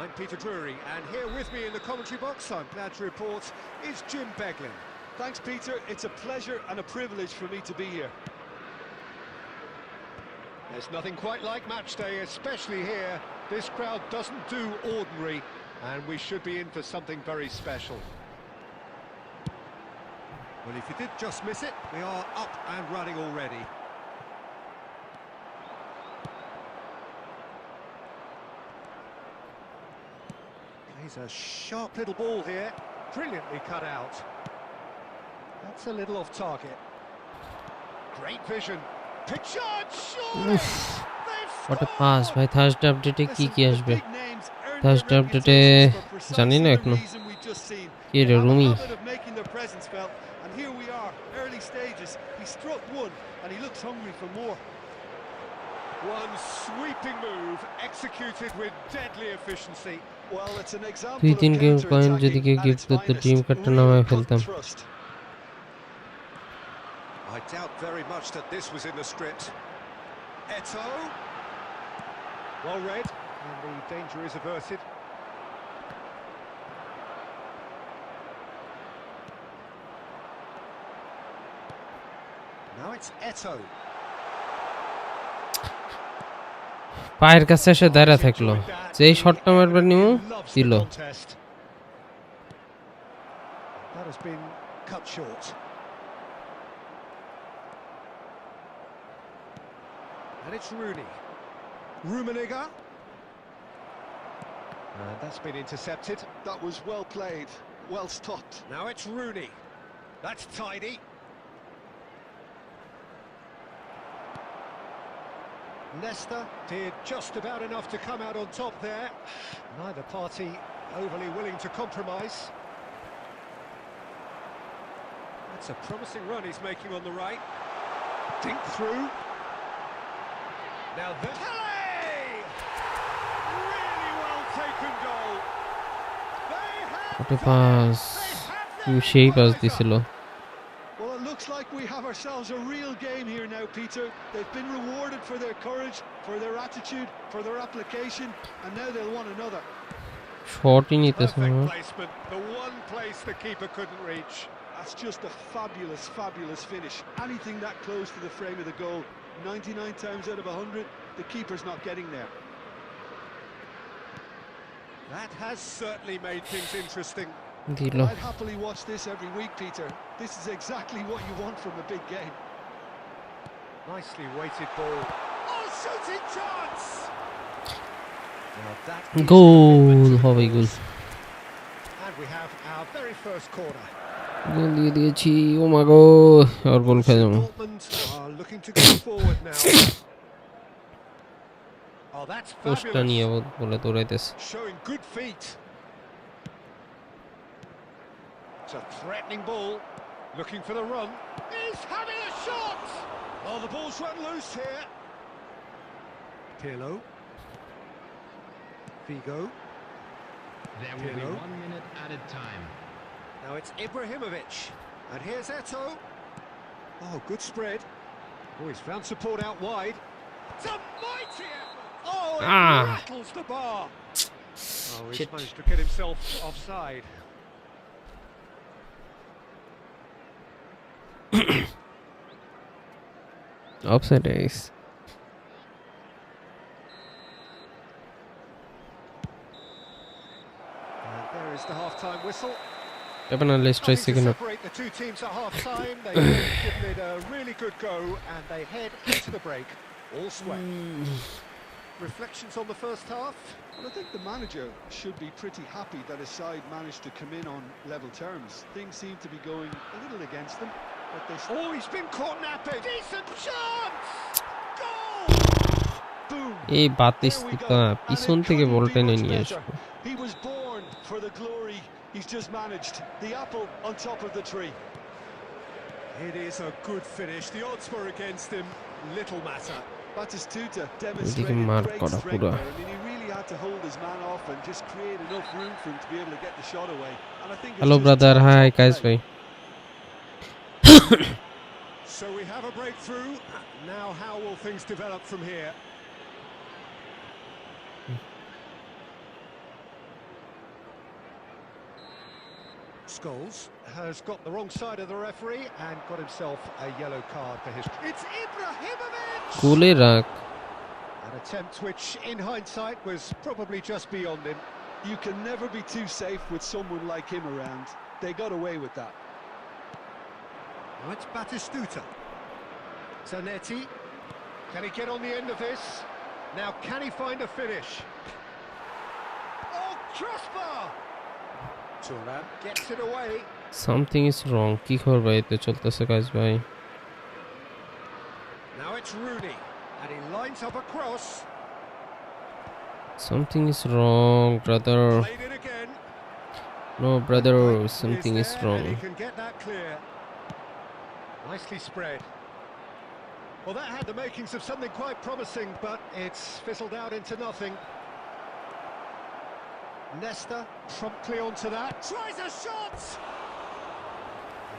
I'm Peter Drury, and here with me in the commentary box, I'm glad to report, is Jim Beglin. Thanks, Peter. It's a pleasure and a privilege for me to be here. There's nothing quite like match day, especially here. This crowd doesn't do ordinary, and we should be in for something very special. Well, if you did just miss it, we are up and running already. Plays a sharp little ball here, brilliantly cut out. That's a little off target. Great vision. Pictured, surely! What a pass ভাই। Thursday আপডেটে কি কি আসবে? Thursday আপডেটে জানি না এখনো। কি রে Rumi? And here we are, early stages. He struck one and he looks hungry for more. One sweeping move executed with deadly efficiency. Well, it's an example দুই of তিন গেম কয়েন যদি counter-attacking কেউ at গিফট its করতো finest. Team কার্ডটা Real নামায় cut ফেলতাম and thrust. I doubt very much that this was in the script. Eto. Well read, and the danger is averted. Now it's Eto. পায়ের কাছে এসে দাঁড়া থাকলো যেই শটটা মারবার নিমু দিল That has been cut short. And it's Rooney. Rummenigge. And that's been intercepted. That was well played, well stopped. Now it's Rooney. That's tidy. Leicester did just about enough to come out on top there. Neither party overly willing to compromise. That's a promising run he's making on the right. Dink through. Now the Pele! Really well taken goal. They have ওটা pass সেই pass দিছিল Well, it looks like we have ourselves a real game here now, Peter. They've been rewarded for their courage, for their attitude, for their application, and now they'll want another. শটই নিতেছে perfect না placement, the one place the keeper couldn't reach. That's just a fabulous, fabulous finish. Anything that close to the frame of the goal, 99 times out of 100, the keeper's not getting there. That has certainly made things interesting. দিল I'd happily watch this every week, Peter. This is exactly what you want from a big game. Nicely weighted ball. Oh, shooting chance! Now that is গোল হবে গোল and we have our very first corner. গোল দিয়ে দিয়েছি ও মা গো আর গোল খেয়ে যাবো Dortmund are looking to go forward now. Oh, that's পোস্টটা নিয়ে fabulous. বলে দৌড়াইতেছে Showing good feet. It's a threatening ball. Looking for the run. He's having a shot! Oh, the ball's run loose here. Pirlo. Figo. There will be Pirlo. 1 minute added time. Now it's Ibrahimovic. And here's Eto. Oh, good spread. Oh, he's found support out wide. It's a mighty effort. Oh, it rattles the bar. Oh, he's Shit. managed to get himself offside. Offside আইস And there is the half-time whistle. পেপানা less try Nothing to second separate the two teams at half-time. They've given it a really good go, and they head into the break. All square. Reflections on the first half? Well, I think the manager should be pretty happy that his side managed to come in on level terms. Things seem to be going a little against them, but they Oh, he's been caught napping. Decent chance! Goal! boom. এই There we Batista go. And it পিছন থেকে couldn't বল be টেনে much নিয়ে better. আসবো He was born for the glory he's just managed. The apple on top of the tree. It is a good finish. The odds were against him. Little matter. Batistuta ওইদিকে demonstrated মার great করা strength পুরো there. I mean, he really had to hold his man off and just create enough room for him to be able to get the shot away. And I think it's hello just brother top hi play. Kais ভাই So we have a breakthrough. Now how will things develop from here? Scholes has got the wrong side of the referee and got himself a yellow card for his... It's Ibrahimovic! কোলে রাখ An attempt which, in hindsight, was probably just beyond him. You can never be too safe with someone like him around. They got away with that. Now it's Batistuta. Zanetti. Can he get on the end of this? Now, can he find a finish? Oh, crossbar! Turan gets it away. Something is রং কি খবর ভাই তো চলতেছে কাইস ভাই Now it's Rooney. And he lines up a cross. Something is wrong brother Played it again. No brother Break something is there, wrong and he can get that clear. Nicely spread. Well, that had the makings of something quite promising, but it's fizzled out into nothing. Nesta promptly onto that. Tries a shot!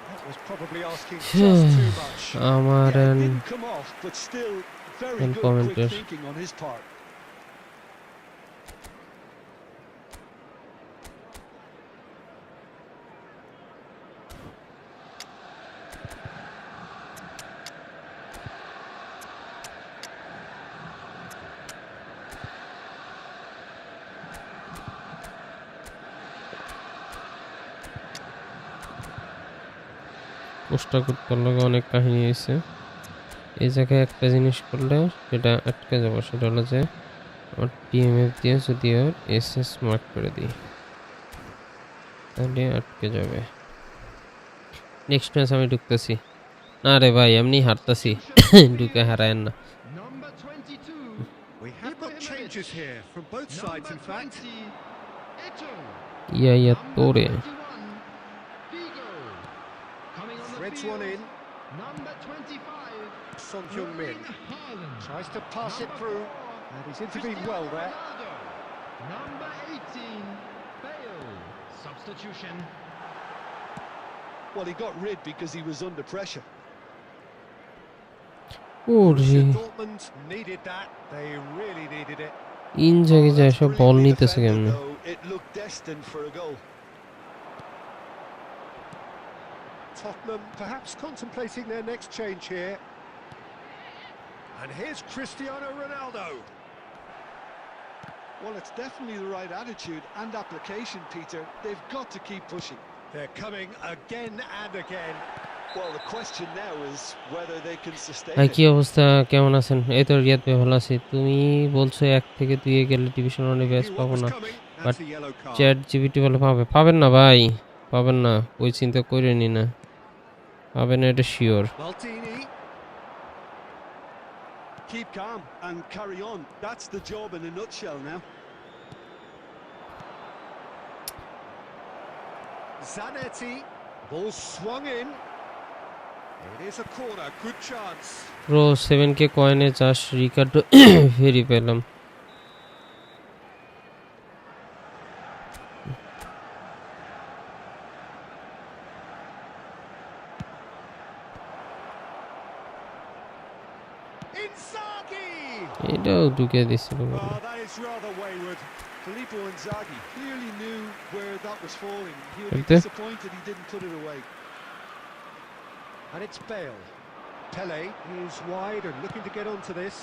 That was probably asking just too much. Amar Yeah, it and didn't come off, but still very good quick commenter. thinking on his part. পোস্টটা করতে লাগে অনেক কাহিনী আছে এই জায়গায় একটা জিনিস করলে সেটা আটকে যাবে সেটা হলো যে আমার টিএমএফ দিয়ে যদি আর এসএস মার্ক করে দিই তাহলে আটকে যাবে নেক্সট ম্যাচ আমি ঢুকতেছি না রে ভাই এমনি হারতাছি ঢুকে হারায়েন না Number 22. We have got changes here from both sides, in fact. Eto. ইয়া তোরে Threads one in. Number 25. Son Heung-min tries to pass it through, and he's intervened well there. Number 18. Fail. Substitution. Well, he got rid because he was under pressure. ওরে Dortmund needed that. They really needed it. In জায়গায় যায় That's সব বল brilliantly নিতেছে defended, কেমনে though. It looked destined for a goal. Tottenham perhaps contemplating their next change here. And here's Cristiano Ronaldo. Well, it's definitely the right attitude and application, Peter. They've got to keep pushing. They're coming again and again. Well, the question now is whether they can sustain ভাই it. কি অবস্থা কেমন আছেন এই তো রিয়াদ ভাই ভালো আছি তুমি বলছো 1 থেকে 2 এ গেলে division 1 A batch Knew what পাবো was না coming. But That's a yellow card. Chat GPT বলে পাবেন না ভাই পাবেন না ওই চিন্তা করেনি না পাবেন এটা sure Maldini. Keep calm and carry on. That's the job in a nutshell now. Zanetti. Ball swung in. It is a corner. Good chance. Pro 7k কয়েনে চাষ রিকার্ডো ফেরি পেলাম Inzaghi. এটাও ঢুকে দিছিল Oh, that is rather wayward. Filippo Inzaghi clearly knew where that was falling. He'll be Right there. disappointed he didn't put it away. And it's Bale. Pele is wide and looking to get onto this.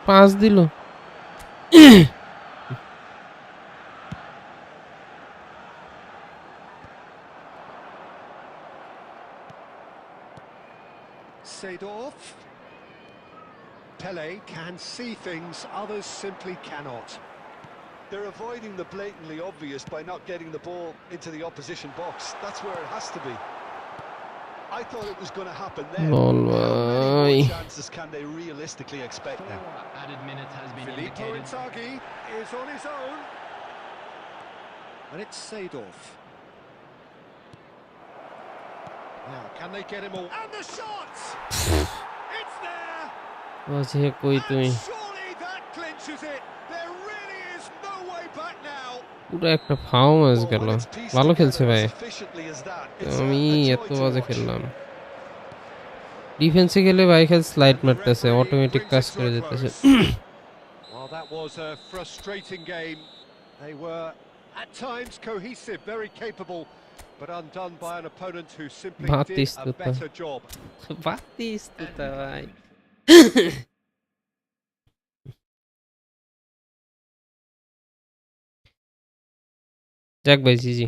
Pass দিল Seedorf. Pele can see things others simply cannot. They're avoiding the blatantly obvious by not getting the ball into the opposition box. That's where it has to be. I thought it was going to happen then. Lol, How many bhai. more chances can they realistically expect now? Added minutes has been Filippo indicated. Inzaghi is on his own. And it's Seedorf. Now, can they get him all? And the shot! It's there! আছে কই তুমি And surely that clinches it. There really is no way back now. পুরো একটা ফাও match Well, গেল when it's pieced ভালো together খেলছে as ভাই efficiently as that, it's আমি a joy এত to বাজে watch. খেললাম ডিফেন্সে গেলে ভাই খেল স্লাইড And the মারতেছে referee অটোমেটিক brings কাজ it to করে a দিতেছে close. Well, that was a frustrating game. They were at times cohesive, very capable, but undone by an opponent who simply did a Batistuta. better job. বাতিস্তুতা ভাই যাক ভাই জিজি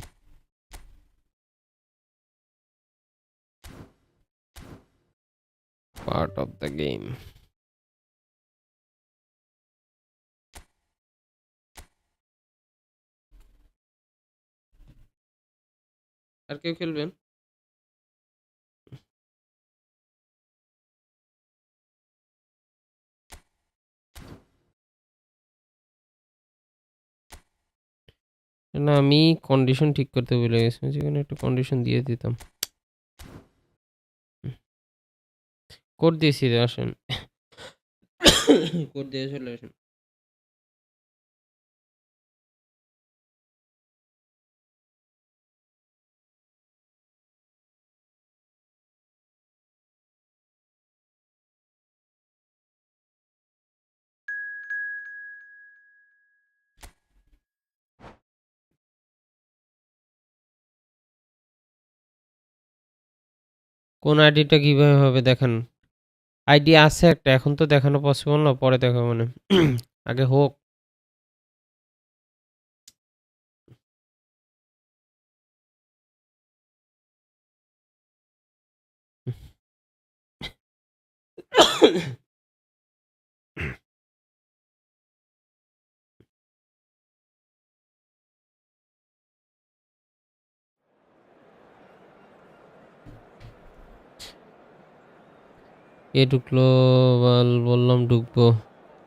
part of the game আর কেউ খেলবেন না আমি condition ঠিক করতে ভুলে গেছি যেখানে একটা কন্ডিশন দিয়ে দিতাম কোড দিয়েছি আসেন কোড দিয়ে চলে আসেন কোন আইডিটা কিভাবে হবে দেখেন আইডি আছে একটা এখন তো দেখানো পসিবল না পরে দেখাবো মানে আগে হোক এ ঢুকলো বললাম ঢুকবো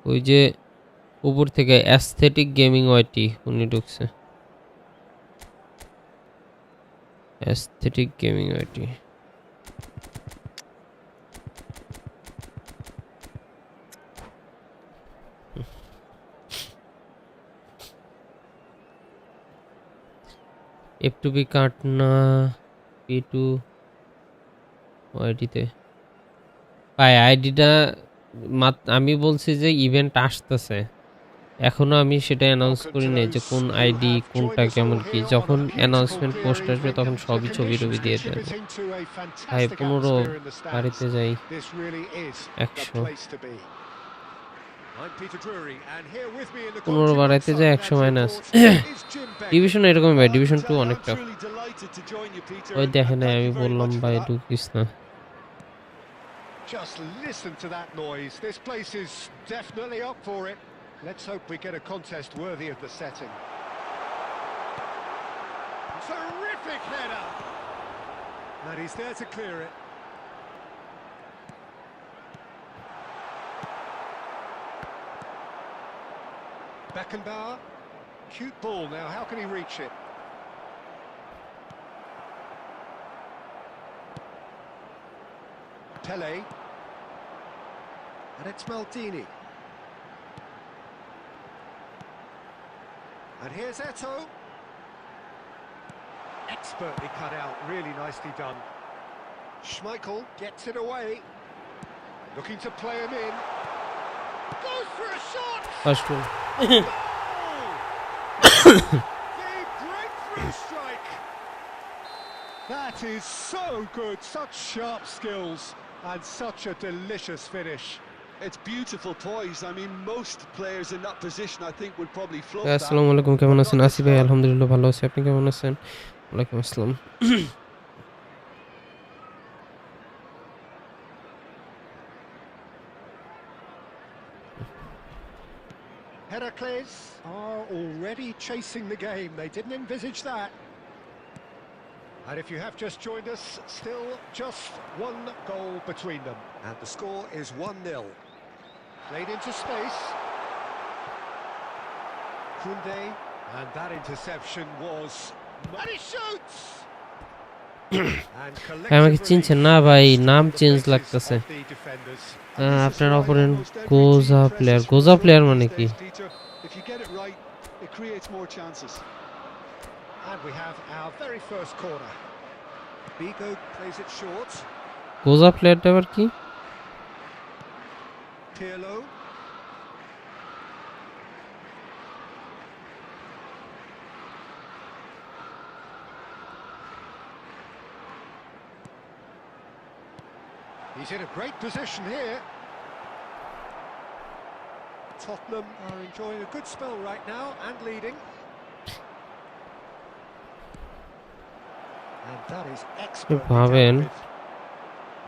ওই যে উপর থেকে অ্যাস্থেটিক গেমিং ওয়াইটি উনি ঢুকছে অ্যাস্থেটিক গেমিং ওয়াইটি F2B কাটনা P2 ওয়াইটিতে ভাই আইডিটা আমি বলছি যে ইভেন্ট আসতেছে এখনো আমি সেটা অ্যানাউন্স করি নাই যে কোন আইডি কোনটা কেমন কি যখন অ্যানাউন্সমেন্ট পোস্ট আসবে তখন সবই ছবি টবি দিয়ে দেবো ভাই 15 বাড়িতে যাই 100 15 বাড়াইতে যাই 100 মাইনাস ডিভিশন এরকমই ভাই ডিভিশন 2 অনেক টাফ ওই দেখে নাই আমি বললাম ভাই ঢুকিস না Just listen to that noise. This place is definitely up for it. Let's hope we get a contest worthy of the setting. Terrific header! And he's there to clear it. Beckenbauer. Cute ball now, how can he reach it? Pele. And it's Maldini. And here's Eto. Expertly cut out, really nicely done. Schmeichel gets it away. Looking to play him in. Goes for a shot! First goal. The breakthrough strike! That is so good, such sharp skills and such a delicious finish. It's beautiful poise. I mean, most players in that position, I think, would probably float আসসালামু আলাইকুম কেমন আছেন আসি ভাই আলহামদুলিল্লাহ ভালো আছি আপনি কেমন আছেন ওয়ালাইকুম আসসালাম Heracles are already chasing the game. They didn't envisage that. And if you have just joined us, still just one goal between them. And the score is 1-0. Played into space. Koundé, and that interception was... And he shoots! And আমাকে collective চিনছেন relief না ভাই amongst নাম the change faces লাগতেছে of the defenders. And this is আপনার why opponent Almost every গোজা team player presses গোজা from player these মানে কি days, Peter. If you get it right, it creates more chances. And we have our very first corner. Bigo plays it short. গোজা প্লেয়ারটা আবার কি Pirlo. He's in a great position here. Tottenham are enjoying a good spell right now and leading. And that is expertly ভাবেন dealt with.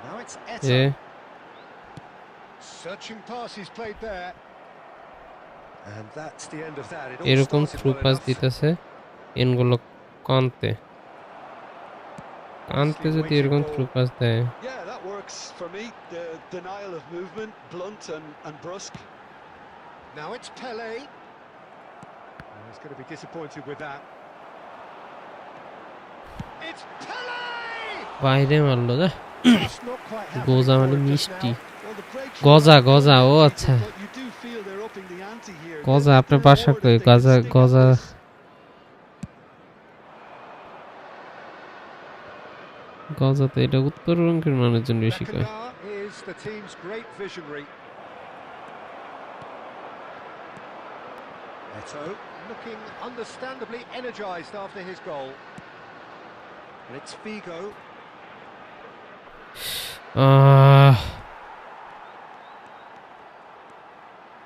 Now it's যে Eto. Searching pass he's played there. And that's the end of that. It all এরকম started through well pass enough. দিতেছে এনগুলো কানতে কানতে Nicely যদি weighted এরকম through ball. Pass দেয় Yeah, that works for me. The denial of movement, blunt and brusque. Now it's Pele. Oh, he's going to be disappointed with that. It's Pele! বাইরে মারলো না Just not quite happening গোজা for মানে him just মিষ্টি। now. Well, the breakthrough গজা might be গজা ও limited, আচ্ছা। but you do feel they're upping the ante here. গজা There's আপনার little বাসা more কই? that they can গজা stick at গজা this. গজা তো এটা উত্তরবঙ্গের মানুষজন বেশি কয়। Beckenbauer is the team's great visionary. Eto looking understandably energised after his goal. And it's Figo.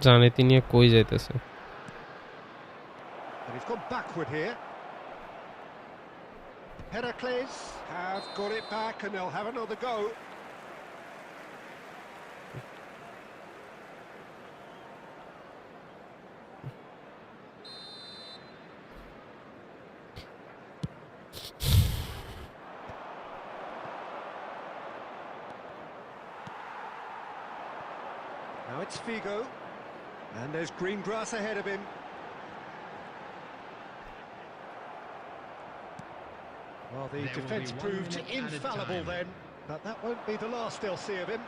জানে তিনি কই যাইতেছে। And he's gone backward here. Heracles have got it back and they'll have another go. Now it's Figo, and there's green grass ahead of him. Well, the defence proved infallible then, but that won't be the last they'll see of him.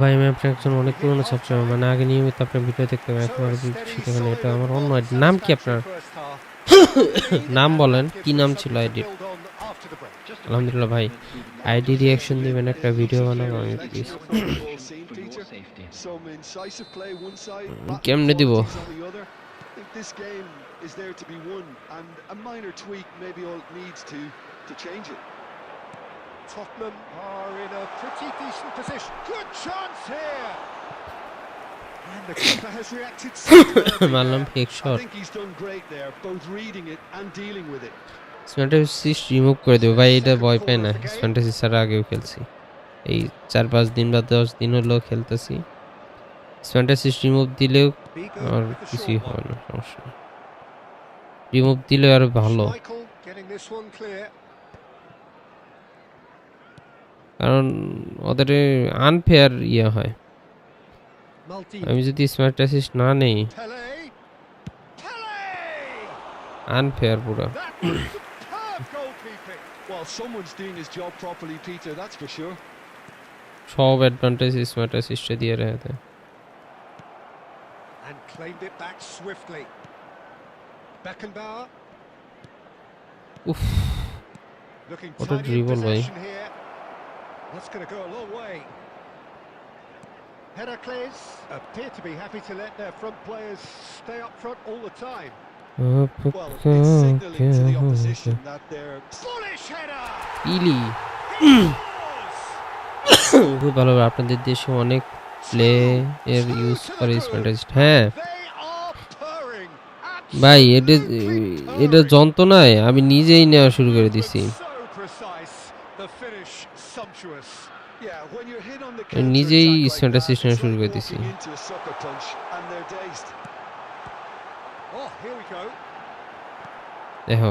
ভাই আমি আপনার একজন অনেক পুরনো subscriber, মানে আগে নিয়মিত আপনার ভিডিও দেখতাম, এখন আর সেখানে এটা আমার অন্য আইডি। নাম কি আপনার? নাম বলেন, কি নাম ছিল আইডির? আলহামদুলিল্লাহ ভাই, আইডি রিঅ্যাকশন দিবেন, একটা ভিডিও বানাবো আমি প্লিজ। কেমনে দিব? This game is there to be won, and a minor tweak maybe all it needs to change it. Tottenham are in a pretty decent position. Good chance here. And the keeper has reacted মারলাম fake I shot. think he's done great there, both reading it and dealing with it. Fantasy remove করে দেব ভাই, এটা ভয় পায় না। Fantasy ছাড়া আগেও খেলছি, এই 4-5 দিন বা 10 দিন হলো খেলতেছি। ফ্যান্টাসি রিমুভ দিলেও আর কিছুই হয় না, সমস্যা নেই। রিমুভ দিলে আর ভালো, কারণ ওদের আনফেয়ার ইয়ে হয়। আমি যদি স্মার্ট অ্যাসিস্ট না নেই, আনফেয়ার পুরো। Well, someone's doing his job properly, Peter, that's for sure. সব অ্যাডভান্টেজ স্মার্ট অ্যাসিস্টে দিয়ে রাখতে। And claimed it back swiftly. Beckenbauer. Oof. Looking What a tidy in dribble, boy. possession here. That's going to go a long way. Heracles appear to be happy to let their front players stay up front all the time. Well, it's signalling to the opposition that they're Bullish header. ইলি খুব ভালো, আপনাদের দেশে অনেক play এর use করে smart assist. হ্যাঁ They are purring. ভাই, এটা যন্ত্রণায় আমি নিজেই নেওয়া শুরু করে দিছি। So precise. The finish sumptuous. yeah, when you're hit on the নিজেই counter attack smart like that, assist it's নেওয়া like শুরু করে walking দিছি। into a sucker punch and they're dazed. Oh, here we go. দেখো,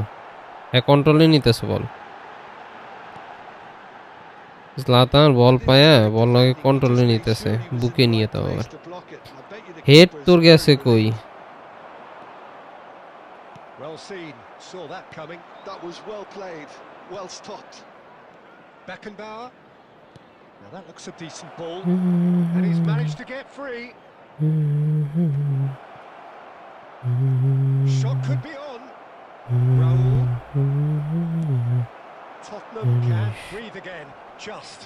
হ্যাঁ কন্ট্রোলে নিতেছে বল। জলাতান বল পায়া বল লাগে কন্ট্রোলে নিতেছে, বুকে নিয়ে তাও আবার। হেড তোর গেছে কই? Well seen. Saw that coming. That was well played, well stopped. Beckenbauer. Now that looks a decent ball. And he's managed to get free. Shot could be on. Raul. Tottenham can't breathe again. Just.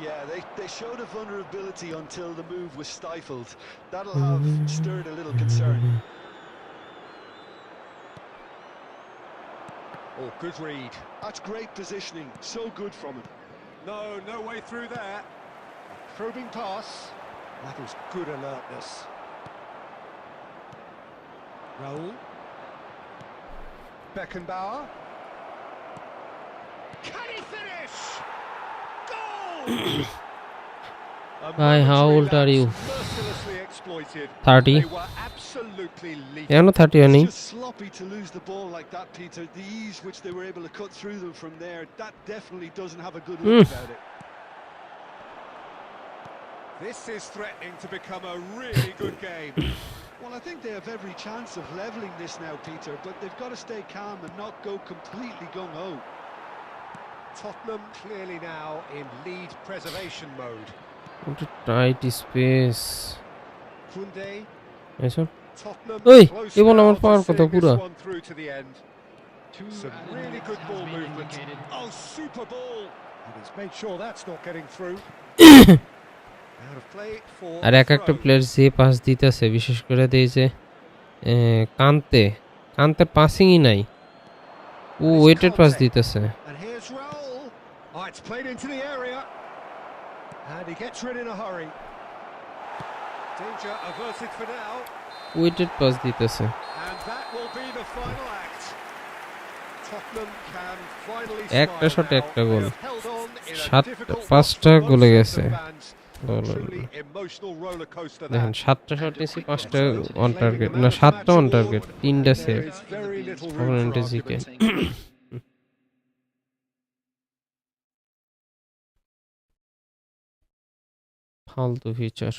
Yeah, they showed a vulnerability until the move was stifled. That'll have stirred a little concern. Oh, good read. That's great positioning, so good from him. No way through there. Probing pass. That was good alertness. Raul. Beckenbauer. Can he finish? Goal! Hi, how old are you? Mercilessly exploited. 30. They were absolutely lethal. Yeah, no 30 It's नहीं। just sloppy to lose the ball like that, Peter. The ease which they were able to cut through them from there, that definitely doesn't have a good look about it. This is threatening to become a really good game. Well, I think they have every chance of levelling this now, Peter, but they've got to stay calm and not go completely gung-ho. Tottenham clearly now in lead preservation mode. What a tight space. Kunde, Nice one. Tottenham Oi, close এই বল now আমার to পাওয়ার কথা seeing this পুরা। one through to the end. Two Some added really minutes good has ball been movement. indicated. Oh, super ball! And he's made sure that's not getting through. Out of play for R a এক একটা throw. Player যে pass দিতেছে বিশেষ করে এই যে Kante পাসিংই নাই, ও And it's weighted pass Conte. দিতেছে। And here's Raul. Oh, it's played into the area. And he gets rid in a hurry. Danger averted for now. Weighted pass দিতেছে। And that will be the final act. Tottenham can finally একটা smile শটে now. একটা They goal, have held on in a সাত difficult loss পাঁচটা for both গোলে sets গেছে। of fans. A truly emotional roller coaster দেখেন that. 7টা shot নিছি, 5টা on Claiming target, the man না of the 7টা match অন award, টার্গেট, 3টা and save. there is very little room for অপোনেন্টের জিকে argument. ফালতু ফিচার।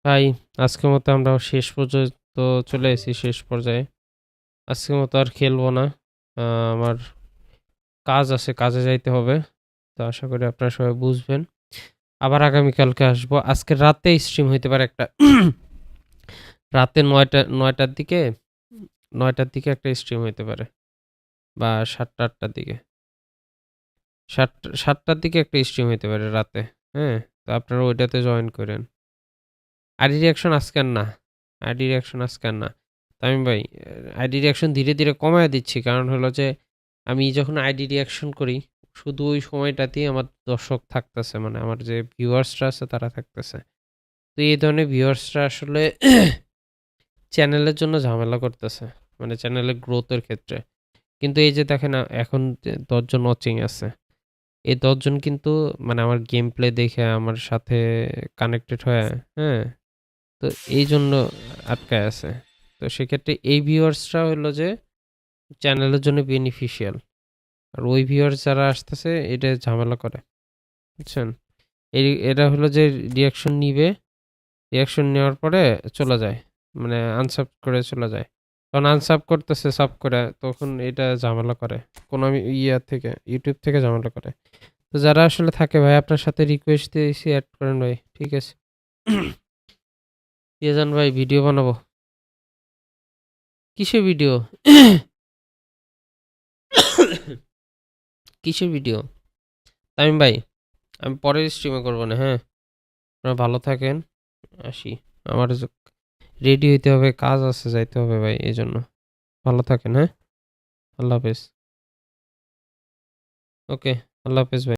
ভাই আজকের মতো আমরা শেষ পর্যন্ত চলে এসেছি, শেষ পর্যায়ে। আজকের মতো আর খেলবো না, আমার কাজ আছে, কাজে যাইতে হবে। তো আশা করি আপনারা সবাই বুঝবেন। আবার আগামীকালকে আসবো। আজকে রাতে স্ট্রিম হইতে পারে একটা, রাতে 9টার দিকে একটা স্ট্রিম হইতে পারে, বা 7টা-8টার দিকে, 7টার দিকে একটা স্ট্রিম হইতে পারে রাতে। হ্যাঁ, তো আপনারা ওইটাতে জয়েন করেন। আইডি রিয়াকশন আজকে আর না, আইডি রিয়াকশন আজকে আর না। তামিম ভাই, আইডি রিয়াকশন ধীরে ধীরে কমায় দিচ্ছি, কারণ হলো যে আমি যখন আইডি রিয়াকশন করি শুধু ওই সময়টাতেই আমার দর্শক থাকতেছে, মানে আমার যে ভিউয়ার্সরা আছে তারা থাকতেছে। তো এই ধরনের ভিউয়ার্সরা আসলে চ্যানেলের জন্য ঝামেলা করতেছে, মানে চ্যানেলের গ্রোথের ক্ষেত্রে। কিন্তু এই যে দেখেন এখন 10 জন ওয়াচিং আছে, এই 10 জন কিন্তু মানে আমার গেম প্লে দেখে আমার সাথে কানেক্টেড হয়ে, হ্যাঁ, তো এই জন্য আটকায় আছে। তো সেক্ষেত্রে এই ভিউয়ার্সরা হলো যে চ্যানেলের জন্য বেনিফিশিয়াল, আর ওই ভিউয়ার্স যারা আসতেছে এটা ঝামেলা করে, বুঝছেন। এরা হলো যে রিয়াকশন নিবে, রিয়াকশন নেওয়ার পরে চলে যায়, মানে আনসাব করে চলে যায়। তখন আনসাব করতেছে সাব করে, তখন এটা ঝামেলা করে, কোনো থেকে ইউটিউব থেকে ঝামেলা করে। তো যারা আসলে থাকে ভাই, আপনার সাথে রিকোয়েস্ট দিয়েছি, অ্যাড করেন ভাই, ঠিক আছে। যান ভাই, ভিডিও বানাবো। কিসের ভিডিও? কিসের ভিডিও? তামিম ভাই, আমি পরের স্ট্রিমে করবো না, হ্যাঁ। আপনারা ভালো থাকেন, আসি। আমার রেডি হইতে হবে, কাজ আছে, যাইতে হবে ভাই, এই জন্য। ভালো থাকেন, হ্যাঁ। আল্লাহ হাফেজ। ওকে, আল্লাহ হাফেজ ভাই।